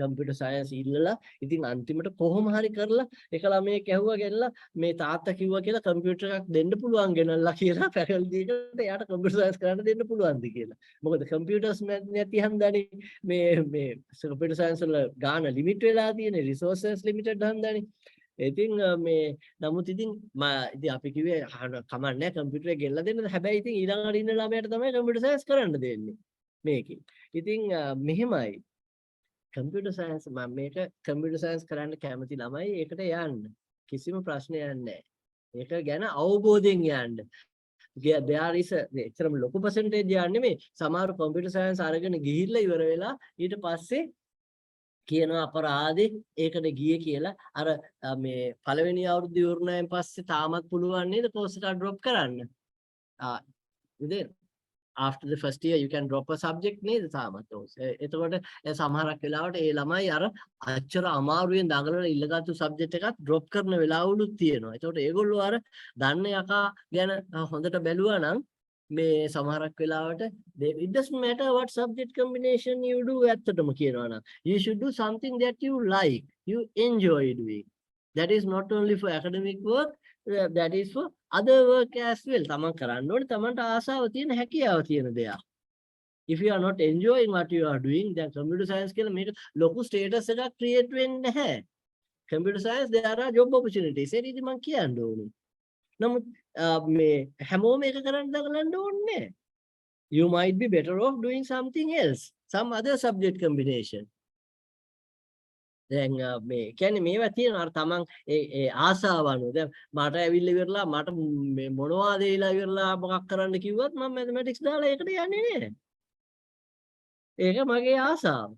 computer science ඉල්ලලා ඉතින් අන්තිමට කොහොම හරි කරලා එක ළමයෙක් ඇහුවා ගෙනලා මේ තාත්තා කිව්වා කියලා computer එකක් දෙන්න පුළුවන් ගෙනල්ලා කියලා faculty එකට එයාට computer science කරන්න දෙන්න පුළුවන්ද කියලා. මොකද computers නැති හන්දානේ මේ computer science වල ගාන limit වෙලා තියෙන resources limited හන්දානේ. ඉතින් මේ නමුත් ඉතින් ඉතින් අපි කිව්වේ කමන්නේ කම්පියුටර් එක ගෙනලා දෙන්නද හැබැයි ඉතින් ඊළඟට ඉන්න ළමයට තමයි කම්පියුටර් සයන්ස් කරන්න දෙන්නේ මේකේ. ඉතින් මෙහෙමයි කම්පියුටර් සයන්ස් මම මේක කම්පියුටර් සයන්ස් කරන්න කැමති ළමයි ඒකට යන්න. කිසිම ප්‍රශ්නයක් නැහැ. ඒක ගැන අවබෝධයෙන් යන්න. there is එතරම් ලොකු percentage යන්නේ නෙමෙයි. සමහර කම්පියුටර් සයන්ස් අරගෙන ගිහිල්ලා ඉවර වෙලා ඊට පස්සේ කියනවා අපරාධේ ඒකට ගියේ කියලා අර මේ පළවෙනි අවුරුද්ද ඉවරනායෙන් පස්සේ තාමත් පුළුවන් නේද course එක drop කරන්න. ඉතින් after the first year you can drop a subject නේද තාමත්. එතකොට සමහරක් වෙලාවට ඒ ළමයි අර අච්චර අමාරුවෙන් දඟලලා ඉල්ලගත්තු subject එකත් drop කරන වෙලාවලුත් තියෙනවා. එතකොට ඒගොල්ලෝ අර දන්න යකා ගැන හොඳට බැලුවා නම් මේ සමහරක් වෙලාවට it doesn't matter what subject combination you do ඇත්තටම කියනවා නම් you should do something that you like, you enjoy doing. That is not only for academic work, that is for other work as well. තමන් කරන්න ඕනේ තමන්ට ආසාව තියෙන හැකියාව තියෙන දෙයක්. If you are not enjoying what you are doing, then computer science කියලා මේක ලොකු status එකක් create වෙන්නේ නැහැ. Computer science there are job opportunities. ඒක ඉතින් මම කියන්න ඕනේ. නමුත් මේ හැමෝම ඒක කරන්න දඟලන්න ඕනේ. You might be better off doing something else, some other subject combination. දැන් මේ කියන්නේ මේවා තියෙනවා අර තමන් ඒ ආසාව අනුව. දැන් මට ඇවිල්ලා ඉවරලා මට මේ මොනවා දෙයිලා ඉවරලා මොකක් කරන්න කිව්වත් මම mathematics දාලා ඒකට යන්නේ නැහැ. ඒක මගේ ආසාව.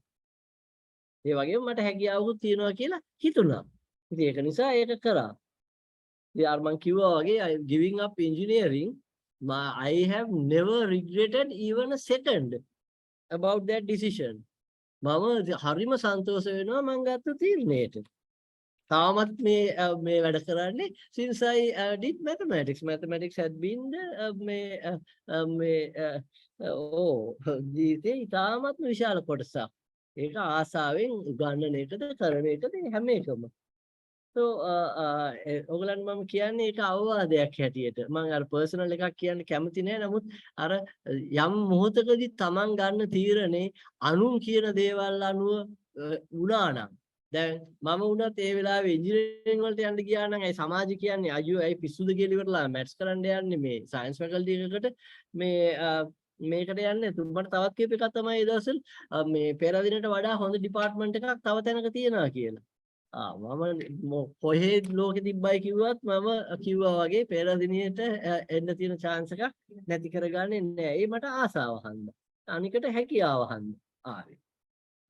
ඒ වගේම මට හැකියාවකුත් තියෙනවා කියලා හිතුණා. ඉතින් ඒක නිසා ඒක කරා. මම කිව්වා වගේ giving up engineering, I have never regretted even a second about that decision. මම හරිම සන්තෝෂ වෙනවා මම ගත්ත තීරණයට. තාමත් මේ වැඩ කරන්නේ since I did mathematics. Mathematics had been ජීවිතේ තාමත් විශාල කොටසක්. ඒක ආසාවෙන් උගන්නන එකද කරන එකද හැම එකම. So ඔයගලන් මම කියන්නේ ඒක අවවාදයක් හැටියට. මම අර පර්සනල් එකක් කියන්න කැමති නෑ. නමුත් අර යම් මොහොතකදී Taman ගන්න තීරණේ අනුන් කියන දේවල් අනුව වුණා නම් දැන් මම වුණත් ඒ වෙලාවේ ඉංජිනේරින්ග් වලට යන්න ගියා නම් ඒ සමාජය කියන්නේ අයියෝ ඇයි පිස්සුද කියලා ඉවරලා මැත්ස් කරන්න යන්නේ මේ සයන්ස් ෆැකල්ටි එකකට මේකට යන්නේ තුඹට තවත් කීප එකක් තමයි ඒ දවස්වල මේ පෙරදිනට වඩා හොඳ ඩිපාර්ට්මන්ට් එකක් තව තැනක තියෙනවා කියලා. මම කොහේ ලෝකෙ තිබ්බයි කිව්වත් මම කිව්වා වගේ පෙරදිනියට එන්න තියෙන chance එකක් නැති කරගන්නේ නැහැ. ඒ මට ආසාව හන්දා. අනිකට හැකියාව හන්දා. ආවේ.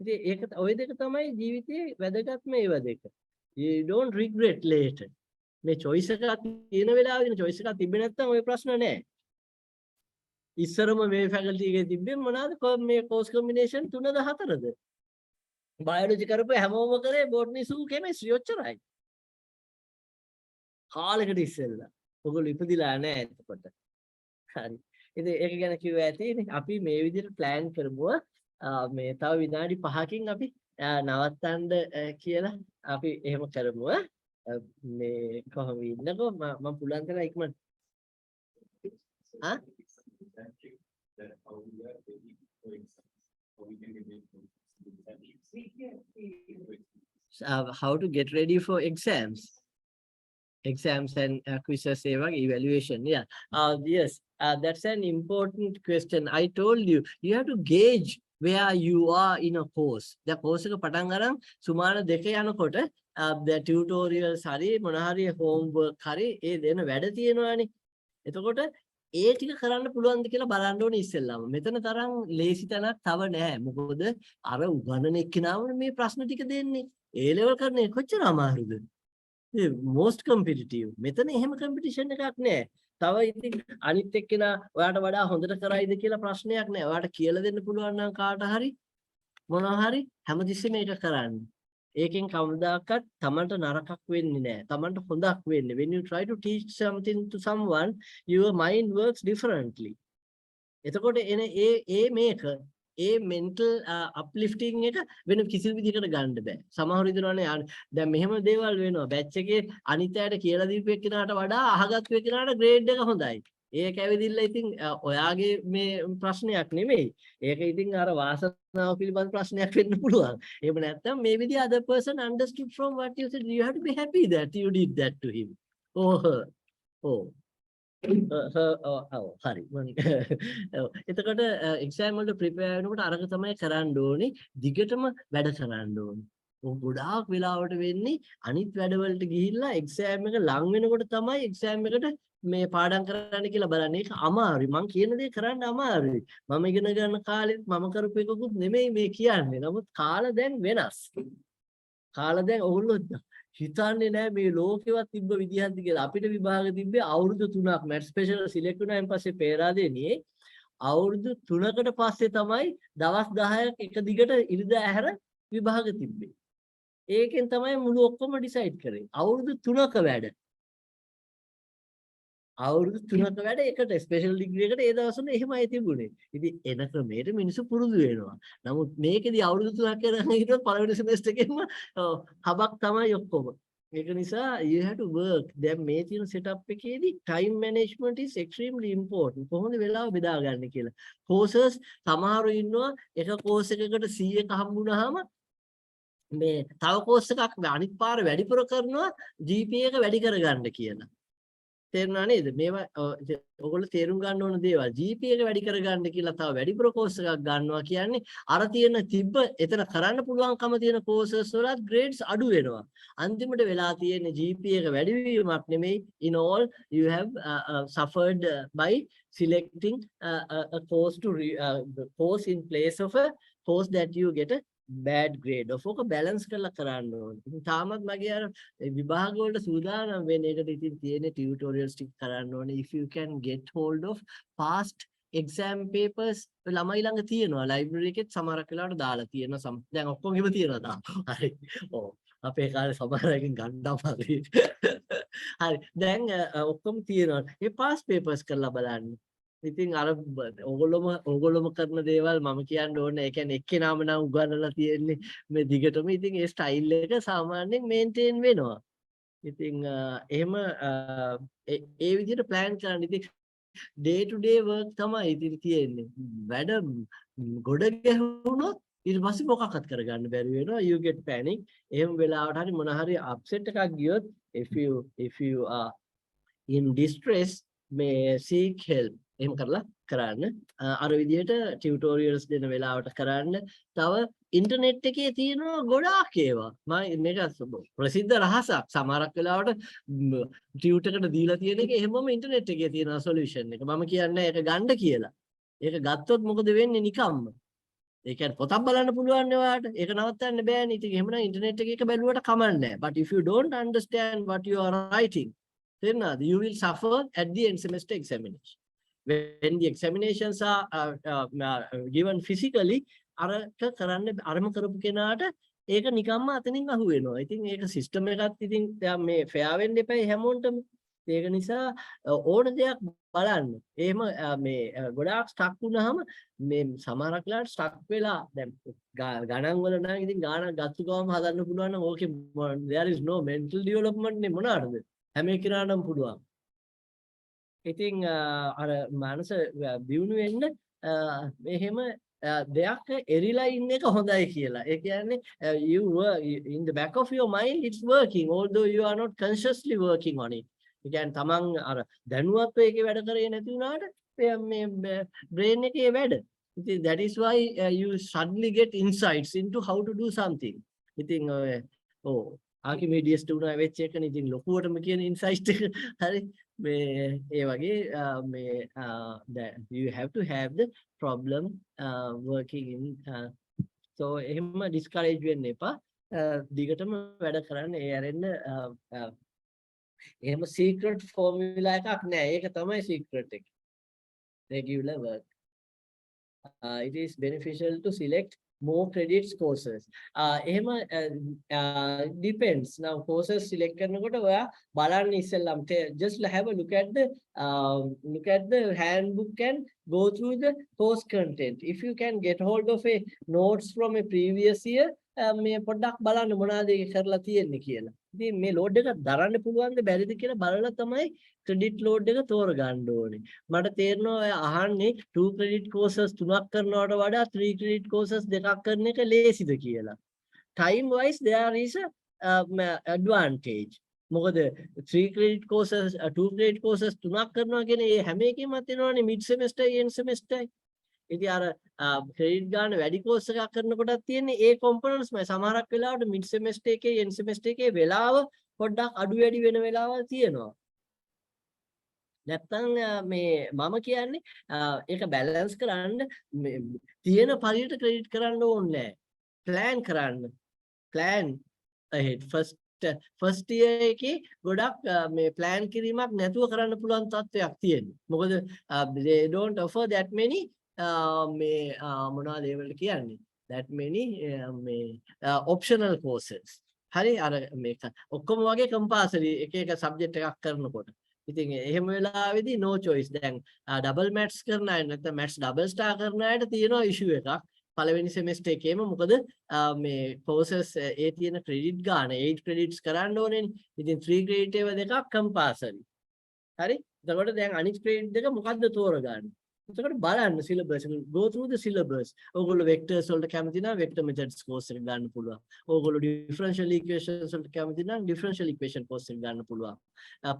ඉතින් ඒක ඔය දෙක තමයි ජීවිතයේ වැදගත්ම ඒවා දෙක. You don't regret later. මේ choice එකක් තියෙන වෙලාවෙදී choice එකක් තිබ්බේ නැත්නම් ඔය ප්‍රශ්න නැහැ. ඉස්සරම මේ faculty එකේ තිබ්බේ මොනවාද මේ course combination 3ද 4ද? biology කරපු හැමෝම කරේ botany zoo chemistry ඔච්චරයි. කාලෙකට ඉස්සෙල්ලා. ඔයගොල්ලෝ ඉපදිලා නැහැ එතකොට. හරි. ඉතින් ඒක ගැන කිව්වා ඇතිනේ. අපි මේ විදිහට plan කරමුවා. මේ තව විනාඩි 5කින් අපි නවත්තන්න කියලා අපි එහෙම කරමුවා. මේ කොහොම ඉන්නකෝ මම පුළුවන් තරම් ඉක්මනට. How to get ready for exams and quizzes, evaluation. Yeah. Yes. That's an important question. I told you have to gauge where you are in a course. The course එක පටන් ගන්න සුමාන 2 යනකොට the tutorials හරි මොන හරි homework හරි ඒ දෙන වැඩ තියෙනවානේ. එතකොට ඒ ටික කරන්න පුළුවන්ද කියලා බලන්න ඕනේ ඉස්සෙල්ලාම. මෙතන තරම් ලේසි තැනක් තව නැහැ. මොකද අර උගන්නන එක්කෙනාම මේ ප්‍රශ්න ටික දෙන්නේ. A level කරන එක කොච්චර අමාරුද? most competitive. මෙතන එහෙම competition එකක් නැහැ. තව ඉතින් අනිත් එක්කෙනා ඔයාට වඩා හොඳට කරයිද කියලා ප්‍රශ්නයක් නෑ. ඔයාට කියලා දෙන්න පුළුවන් නම් කාට හරි මොනවා හරි හැමතිස්සෙම ඒක කරන්න. ඒකෙන් කවදාකවත් Tamanට නරකක් වෙන්නේ නෑ. Tamanට හොඳක් වෙන්නේ. When you try to teach something to someone, your mind works differently. එතකොට එන මේක mental uplifting එක වෙන කිසිම විදිහකට ගන්න බෑ. සමහර විදිහවනේ දැන් මෙහෙම දේවල් වෙනවා. බැච් එකේ අනිත් අයට කියලා දීපු එක්කෙනාට වඩා අහගත්තු එක්කෙනාට ග්‍රේඩ් එක හොඳයි. ඒක ඇවිදින්න ඉතින් ඔයාගේ මේ ප්‍රශ්නයක් නෙමෙයි. ඒක ඉතින් අර වාසනාව පිළිබඳ ප්‍රශ්නයක් වෙන්න පුළුවන්. එහෙම නැත්නම් මේ විදිහ other person understood from what you said. You have to be happy that you did that to him. Oh her. Oh. හරි එතකොට එක්සෑම් වලට ප්‍රිපෙයාර් වෙනකොට අරක තමයි කරන්න ඕනේ දිගටම වැඩ කරන්න ඕනේ. ඔය ගොඩාක් වෙලාවට වෙන්නේ අනිත් වැඩවලට ගිහිල්ලා එක්සෑම් එක ලඟ වෙනකොට තමයි එක්සෑම් එකට මේ පාඩම් කරන්න කියලා බලන්නේ. ඒක අමාරුයි. මම කියන දේ කරන්න අමාරුයි. මම ඉගෙන ගන්න කාලෙත් මම කරපු එකකුත් නෙමෙයි මේ කියන්නේ. නමුත් කාල දැන් වෙනස්. කාල දැන් ඔයගොල්ලෝ හිතන්නේ නැහැ මේ ලෝකෙවත් තිබ්බ විදිහක්ද කියලා. අපිට විභාග තිබ්බේ අවුරුදු 3ක් මැට් ස්පෙෂල් සිලෙක්ට් වුණායින් පස්සේ පේරාදෙනියේ අවුරුදු 3කට පස්සේ තමයි දවස් 10ක් එක දිගට ඉරිදා ඇහැර විභාග තිබ්බේ. ඒකෙන් තමයි මුළු ඔක්කොම ඩිසයිඩ් කරේ. අවුරුදු 3ක වැඩ. අවුරුදු 3ක වැඩ එකට ස්පෙෂල් ඩිග්‍රී එකට ඒ දවස්වල එහෙමයි තිබුණේ. ඉතින් එන ක්‍රමයට මිනිස්සු පුරුදු වෙනවා. නමුත් මේකෙදි අවුරුදු 3ක් යන හිටියොත් පළවෙනි සෙමෙස්ටර් එකේම හබක් තමයි ඔක්කොම. ඒක නිසා you have to work. දැන් මේ තියෙන setup එකේදී time management is extremely important. කොහොමද වෙලාව බෙදාගන්නේ කියලා. courses සමහරව ඉන්නවා එක course එකකට 100ක හම්බුනහම මේ තව course එකක් අනිත් පාර වැඩිපුර කරනවා GPA එක වැඩි කරගන්න කියලා. තේරුණා නේද? මේවා ඔයගොල්ලෝ තේරුම් ගන්න ඕන දේවල්. GPA එක වැඩි කරගන්න කියලා තව වැඩිපුර course එකක් ගන්නවා කියන්නේ අර තියෙන තිබ්බ එතන කරන්න පුළුවන්කම තියෙන courses වලත් grades අඩු වෙනවා. අන්තිමට වෙලා තියෙන GPA එක වැඩි වීමක් නෙමෙයි. In all you have suffered by selecting a course to course in place of a course that you get a bad grade of ඕක balance කරලා කරන්න ඕනේ. ඉතින් තාමත් මගේ අර විභාග වලට සූදානම් වෙන එකට ඉතින් තියෙන tutorials ටික කරන්න ඕනේ. If you can get hold of past exam papers ළමයි ළඟ තියෙනවා. library එකෙත් සමහරක් වෙලාවට දාලා තියෙනවා. දැන් ඔක්කොගෙම තියෙනවා. හරි. ඔව්. අපේ කාලේ සමහරකින් ගන්නම් හරි. හරි. දැන් ඔක්කොම තියෙනවා. මේ past papers කරලා බලන්න. ඉතින් අර ඕගොල්ලොම කරන දේවල් මම කියන්න ඕනේ. ඒ කියන්නේ එක්කෙනාම නම් උගන්වලා තියෙන්නේ මේ දිගටම. ඉතින් ඒ ස්ටයිල් එක සාමාන්‍යයෙන් මේන්ටේන් වෙනවා. ඉතින් එහෙම ඒ විදිහට ප්ලෑන් කරන්න. ඉතින් day to day work තමයි ඉතින් තියෙන්නේ. වැඩ ගොඩ ගැහුණොත් ඊට පස්සේ මොකක්වත් කරගන්න බැරි වෙනවා. You get panic. එහෙම වෙලාවට හරි මොන හරි upset එකක් ගියොත් if you are in distress may seek help. එහෙම කරලා කරන්න. අර විදිහට ටියුටෝරියල්ස් දෙන වෙලාවට කරන්න. තව ඉන්ටර්නෙට් එකේ තියෙනවා ගොඩාක් ඒවා. මම මේක ප්‍රසිද්ධ රහසක්. සමහරක් වෙලාවට ටියුටර් එකට දීලා තියෙන එක එහෙමම ඉන්ටර්නෙට් එකේ තියෙනවා සොලියුෂන් එක. මම කියන්නේ ඒක ගන්න කියලා. ඒක ගත්තොත් මොකද වෙන්නේ නිකම්ම. ඒ කියන්නේ පොතක් බලන්න පුළුවන් නේ ඔයාලට. ඒක නවත්තන්න බෑනේ. ඉතින් එහෙමනම් ඉන්ටර්නෙට් එකේ බැලුවට කමක් නැහැ. But if you don't understand what you are writing, then you will suffer at the end semester examination. When the examinations are given physically අරක කරන්න අරම කරපු කෙනාට ඒක නිකම්ම අතනින් අහු වෙනවා. ඉතින් ඒක සිස්ටම් එකත් ඉතින් මේ ෆෙයා වෙන්න එපා හැමෝටම. ඒක නිසා ඕන දෙයක් බලන්න. එහෙම මේ ගොඩාක් ස්ටක් වුණාම මේ සමහරක් වෙලාවට ස්ටක් වෙලා දැන් ගණන් වල නම් ඉතින් ගාණක් ගත්තු ගමන් හදන්න පුළුවන් නම් ඕකේ there is no mental development නේ මොනවාද? හැම කෙනාටම පුළුවන්. ඉතින් අර මානස දියුණු වෙන්න මෙහෙම දෙයක් එරිලා ඉන්න එක හොඳයි කියලා. ඒ කියන්නේ you were in the back of your mind it's working although you are not consciously working on it. ඒ කියන්නේ තමන් අර දැනුවත්ව ඒකේ වැඩ කරේ නැති වුණාට මේ brain එකේ වැඩ. ඉතින් that is why you suddenly get insights into how to do something. ඉතින් ආකිමීඩියස් තුනා වෙච්ච එකනේ ඉතින් ලොකුවටම කියන ඉන්සයිට් එක. හරි. මේ ඒ වගේ මේ you have to have the problem working in so එහෙම discourage වෙන්න එපා. දිගටම වැඩ කරන්න. ඒ ඇරෙන්න එහෙම secret formula එකක් නෑ. ඒක තමයි secret එක. Regular work. It is beneficial to select more credits courses. එහෙම depends. Now courses select කරනකොට ඔයා බලන්න ඉස්සෙල්ලම just have a look at the handbook and go through the course content. If you can get hold of a notes from a previous year, මේ පොඩ්ඩක් බලන්න මොනවද ඒක කරලා තියෙන්නේ කියලා. ඉතින් මේ load එක දරන්න පුළුවන්ද බැරිද කියලා බලලා තමයි credit load එක තෝරගන්න ඕනේ. මට තේරෙනවා ඔය අහන්නේ 2 credit courses 3ක් කරනවට වඩා 3 credit courses 2ක් කරන එක ලේසිද කියලා. Time wise there is a advantage. මොකද 3 credit courses 2 credit courses 3ක් කරනවා කියන්නේ ඒ හැම එකෙම තියෙනවානේ mid semester end semester. ඉතින් අර ක්‍රෙඩිට් ගන්න වැඩි කෝස් එකක් කරනකොටත් තියෙන්නේ ඒ කොම්පොනන්ට්ස් මයි සමහරක් වෙලාවට මිඩ් සෙමෙස්ටර් එකේ එන්ඩ් සෙමෙස්ටර් එකේ වෙලාව පොඩ්ඩක් අඩු වැඩි වෙන වෙලාවල් තියෙනවා. නැත්තම් මේ මම කියන්නේ ඒක බැලන්ස් කරන්න තියෙන පරියට ක්‍රෙඩිට් කරන්න ඕනේ නැහැ. ප්ලෑන් කරන්න. plan ahead first year එකේ ගොඩක් මේ plan කිරීමක් නැතුව කරන්න පුළුවන් තත්ත්වයක් තියෙනවා. මොකද they don't offer that many මේ මොනවද ඒවලට කියන්නේ that many මේ optional courses. හරි අර මේක ඔක්කොම වගේ compulsory එක subject එකක් කරනකොට. ඉතින් එහෙම වෙලාවෙදී no choice. දැන් double maths කරන අය නැත්නම් maths double star කරන අයට තියෙනවා issue එකක්. පළවෙනි semester එකේම මොකද මේ courses ඒ තියෙන credit ගන්න 8 credits කරන්න ඕනේ. ඉතින් 3 credit ඒවා දෙකක් compulsory. හරි? එතකොට දැන් අනිත් credit දෙක මොකද්ද තෝරගන්නේ? එතකොට බලන්න syllabus go through the syllabus. ඕගොල්ලෝ vectors වලට කැමති නම් vector methods course එක ගන්න පුළුවන්. ඕගොල්ලෝ differential equations වලට කැමති නම් differential equation course එක ගන්න පුළුවන්.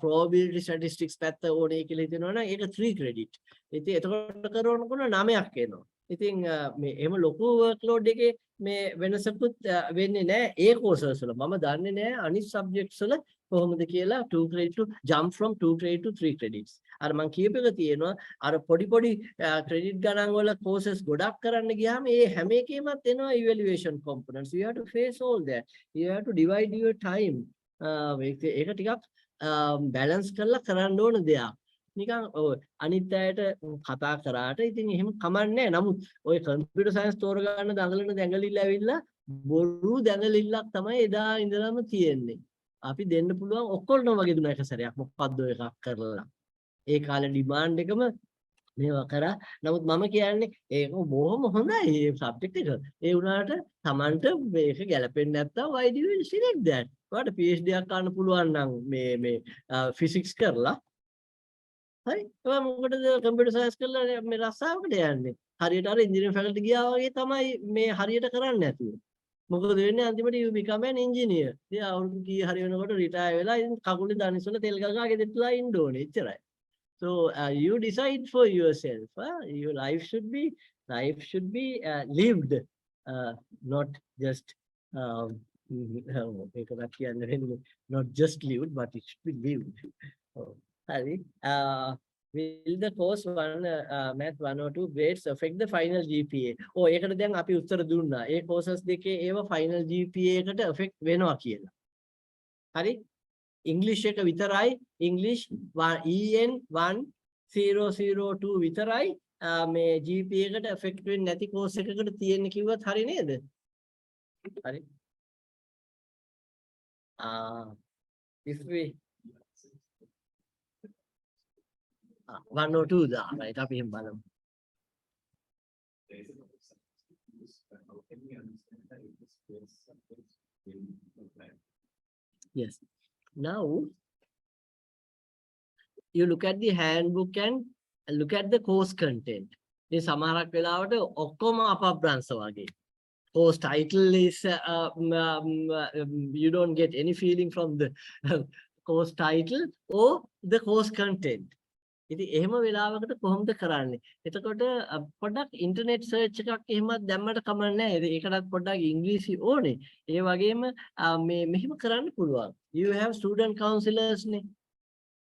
probability statistics පැත්ත ඕනේ කියලා හිතනවා නම් ඒක 3 credit. ඉතින් එතකොට කරනකොට 9ක් එනවා. ඉතින් මේ එහෙම ලොකු workload එකේ මේ වෙනසකුත් වෙන්නේ නැහැ ඒ courses වල. මම දන්නේ නැහැ අනිත් subjects වල කොහොමද කියලා 2 credit to jump from 2 credit to 3 credits. අර මම කියප එක තියෙනවා අර පොඩි credit ගණන් වල courses ගොඩක් කරන්න ගියාම ඒ හැම එකෙමත් එනවා evaluation components. You have to face all that. You have to divide your time. ඒක ටිකක් balance කරලා කරන්න ඕන දෙයක්. නිකන් අනිත් අයට කතා කරාට ඉතින් එහෙම කමන්නේ නැහැ. නමුත් ඔය කම්පියුටර් සයන්ස් තෝරගන්න දඟලන දැඟලිල්ල ඇවිල්ලා බොරු දැඟලිල්ලක් තමයි එදා ඉඳලම තියෙන්නේ. අපි දෙන්න පුළුවන් ඔක්කොල්ටම වගේ දුන්නා එක සැරයක් මොකද්ද එකක් කරලා. ඒ කාලේ ඩිමාන්ඩ් එකම මේවා කරා. නමුත් මම කියන්නේ ඒක බොහොම හොඳයි මේ සබ්ජෙක්ට් එක. ඒ වුණාට Tamanට මේක ගැලපෙන්නේ නැත්තම් why do you select that? ඔයාලට PhD එකක් ගන්න පුළුවන් නම් මේ ෆිසික්ස් කරලා හරි ඔයා මොකටද කම්පියුටර් සයන්ස් කරලා මේ රස්සාවකට යන්නේ? හරියට අර ඉන්ජිනියරින් ෆැකල්ටි ගියා වගේ තමයි මේ හරියට කරන්නේ නැතුව. මොකද වෙන්නේ අන්තිමට you become an engineer. ඉතින් අවුරුදු කී හරි වෙනකොට රිටයර් වෙලා ඉතින් කකුලේ දනිස් වල තෙල් ගගා ගෙදරලා ඉන්න ඕනේ. එච්චරයි. So you decide for yourself. Your life should be lived, not just not just lived, but it should be lived. Hari, will the course math 1 or 2 grades affect the final GPA? ඒකට දැන් අපි උත්තර දුන්නා. ඒ courses දෙකේ ඒවා final GPA එකට affect වෙනවා කියලා. හරි? English එක විතරයි English EN 1002 විතරයි මේ GPA එකට affect වෙන්නේ නැති course එකකට තියෙන්නේ කිව්වත් හරි නේද? හරි. If we 102 right අපි එහෙම බලමු. Yes. Now you look at the handbook and look at the course content. මේ සමහරක් වෙලාවට ඔක්කොම අපබ්‍රංශ වගේ. Course title is you don't get any feeling from the course title or the course content. ඉතින් එහෙම වෙලාවකට කොහොමද කරන්නේ? එතකොට පොඩ්ඩක් ඉන්ටර්නෙට් සර්ච් එකක් එහෙමත් දැම්මට කමක් නැහැ. ඒකටත් පොඩ්ඩක් ඉංග්‍රීසි ඕනේ. ඒ වගේම මේ මෙහෙම කරන්න පුළුවන්. You have student counselors නේ.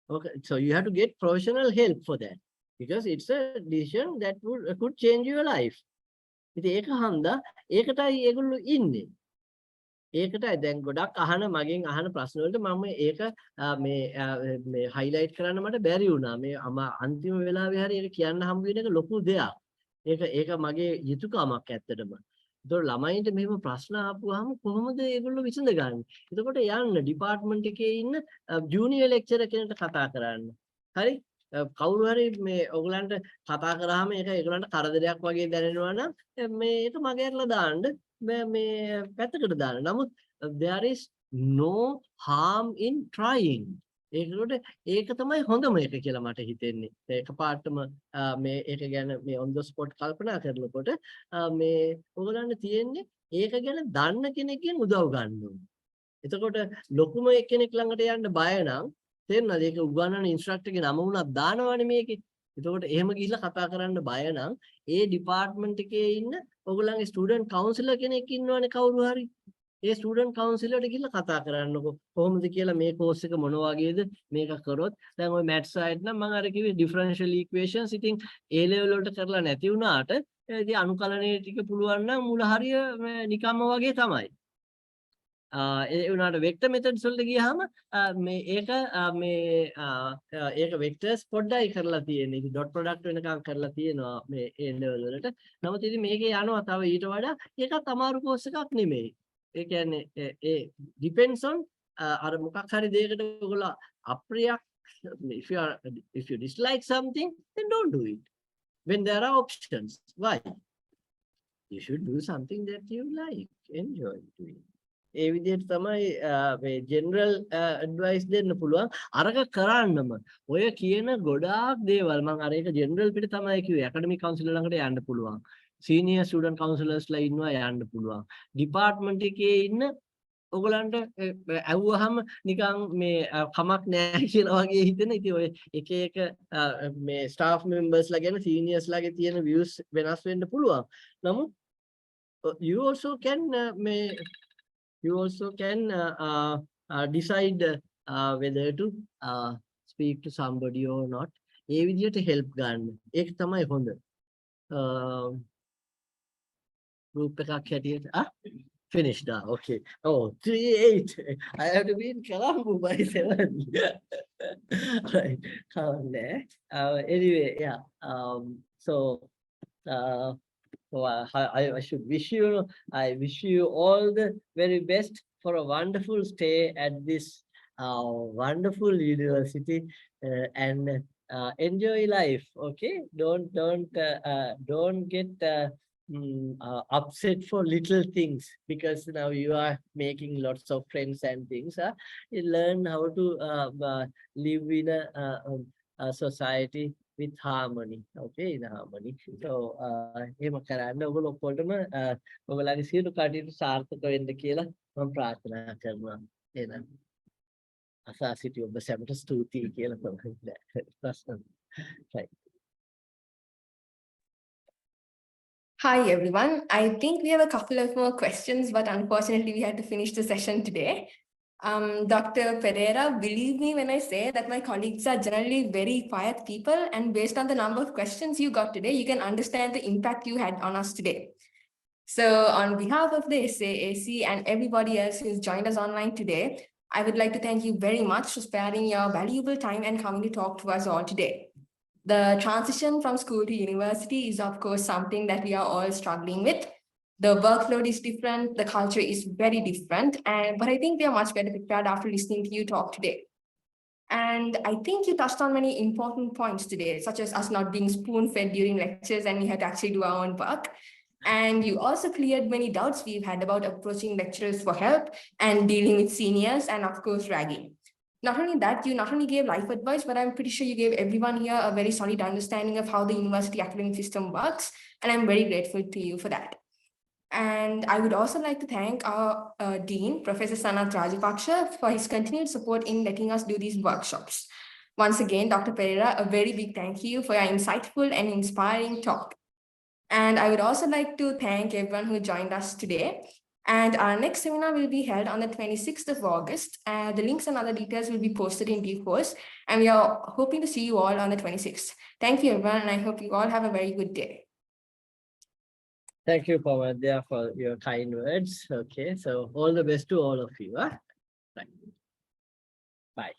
Okay, so you have to get professional help for that because it's a decision that could change your life. ඉතින් ඒක හන්දා ඒකටයි ඒගොල්ලෝ ඉන්නේ. ඒකටයි දැන් ගොඩක් අහන මගෙන් අහන ප්‍රශ්න වලට මම ඒක මේ highlight කරන්න මට බැරි වුණා. මේ අන්තිම වෙලාවේ හරි ඒක කියන්න හම්බ වෙන එක ලොකු දෙයක්. ඒක මගේ යුතුයකමක් ඇත්තටම. ඒතකොට ළමයින්ට මෙහෙම ප්‍රශ්න ආපුවාම කොහොමද ඒගොල්ලෝ විසඳගන්නේ? එතකොට යන්න ඩිපාර්ට්මන්ට් එකේ ඉන්න ජූනියර් ලෙක්චරර් කෙනෙක්ට කතා කරන්න. හරි? කවුරු හරි මේ ඔයගලන්ට කතා කරාම ඒක ඒගොල්ලන්ට කරදරයක් වගේ දැනෙනවා නම් මේ ඒක මගහැරලා දාන්න මේ පැත්තකට දාන්න. නමුත් there is no harm in trying. ඒකට ඒක තමයි හොඳම එක කියලා මට හිතෙන්නේ. එකපාරටම මේ ඒක ගැන මේ on the spot කල්පනා කරනකොට මේ ඔයගලන්ට තියෙන්නේ ඒක ගැන දන්න කෙනෙක්ගෙන් උදව් ගන්න ඕනේ. එතකොට ලොකුම කෙනෙක් ළඟට යන්න බය නම් තේරෙනවද? ඒක උගන්වන ඉන්ස්ට්‍රක්ටර්ගේ නම වුණත් දානවනේ මේකේ. එතකොට එහෙම ගිහිල්ලා කතා කරන්න බය නම් ඒ ඩිපාර්ට්මන්ට් එකේ ඉන්න ඔයගොල්ලන්ගේ ස්ටුඩන්ට් කවුන්සිලර් කෙනෙක් ඉන්නවනේ කවුරු හරි. ඒ ස්ටුඩන්ට් කවුන්සිලර්ට ගිහිල්ලා කතා කරන්නකෝ. කොහොමද කියලා මේ කෝස් එක මොන වගේද මේක කරොත් දැන් ওই මැත්ස් සයිඩ් නම් මම අර කිව්වේ ඩිෆරන්ෂියල් ඉක්වේෂන්ස් ඉතින් A level වලට කරලා නැති වුණාට ඉතින් අනුකලනයේ ටික පුළුවන් නම් මුල හරිය නිකම්ම වගේ තමයි. ඒ වුණාට වෙක්ටර් මෙතඩ්ස් වලට ගියාම ඒක වෙක්ටර්ස් පොඩ්ඩයි කරලා තියෙන්නේ. ඉතින් ඩොට් ප්‍රොඩක්ට් වෙනකම් කරලා තියෙනවා මේ A level වලට. නමුත් ඉතින් මේකේ යනවා තව ඊට වඩා ඒකත් අමාරු කෝස් එකක් නෙමෙයි. ඒ කියන්නේ ඒ depends on අර මොකක් හරි දෙයකට ඔයගොල්ලෝ අප්‍රියක් if you dislike something then don't do it. When there are options, why? You should do something that you like, enjoy doing. ඒ විදිහට තමයි මේ ජෙනරල් ඇඩ්වයිස් දෙන්න පුළුවන්. අරක කරන්නම ඔය කියන ගොඩාක් දේවල් මම අර ඒක ජෙනරල් පිට තමයි කිව්වේ. ඇකඩමික් කවුන්සිලර් ළඟට යන්න පුළුවන්. සීනියර් ස්ටුඩන්ට් කවුන්සිලර්ස්ලා ඉන්නවා යන්න පුළුවන්. ඩිපාර්ට්මන්ට් එකේ ඉන්න ඔයගලන්ට ඇහුවහම නිකන් මේ කමක් නැහැ කියලා වගේ හිතෙන. ඉතින් ඔය එක එක මේ ස්ටාෆ් මෙම්බර්ස්ලා ගැන සීනියර්ස්ලාගේ තියෙන views වෙනස් වෙන්න පුළුවන්. නමුත් you also can decide whether to speak to somebody or not. ඒ විදිහට help ගන්න. ඒක තමයි හොඳ. group එකක් හැටියට finished. Okay. Oh, 3-8. I have to be in Colombo by 7. Right. Anyway, yeah. So I should wish you all the very best for a wonderful stay at this wonderful university and enjoy life. Okay, don't get upset for little things because now you are making lots of friends and things. You learn how to live in a society with harmony. Okay, in harmony. So එහෙම කරන්න ඔයගොල්ලෝ ඔක්කොටම ඔයගොල්ලන්ගේ සියලු කටයුතු සාර්ථක වෙන්න කියලා මම ප්‍රාර්ථනා කරනවා. එහෙනම් අසා සිටි ඔබ සැමට ස්තුතියි කියලා තමයි ප්‍රශ්න. Right. Hi everyone. I think we have a couple of more questions, but unfortunately we had to finish the session today. Dr. Perera, believe me when I say that my colleagues are generally very quiet people, and based on the number of questions you got today, you can understand the impact you had on us today. So on behalf of the SAAC and everybody else who's joined us online today, I would like to thank you very much for sparing your valuable time and coming to talk to us all today. The transition from school to university is, of course, something that we are all struggling with. The workload is different, the culture is very different, but I think we are much better prepared after listening to you talk today. And I think you touched on many important points today, such as us not being spoon-fed during lectures and we had to actually do our own work. And you also cleared many doubts we've had about approaching lecturers for help and dealing with seniors and, of course, ragging. Not only that, you not only gave life advice, but I'm pretty sure you gave everyone here a very solid understanding of how the university academic system works. And I'm very grateful to you for that. And I would also like to thank our Dean, Professor Sanath Rajapaksha, for his continued support in letting us do these workshops. Once again, Dr. Perera, a very big thank you for your insightful and inspiring talk. And I would also like to thank everyone who joined us today. And our next seminar will be held on the 26th of August. The links and other details will be posted in due course. And we are hoping to see you all on the 26th. Thank you, everyone, and I hope you all have a very good day. Thank you, Pamadya, for your kind words. Okay, so all the best to all of you. Huh? Right. Bye.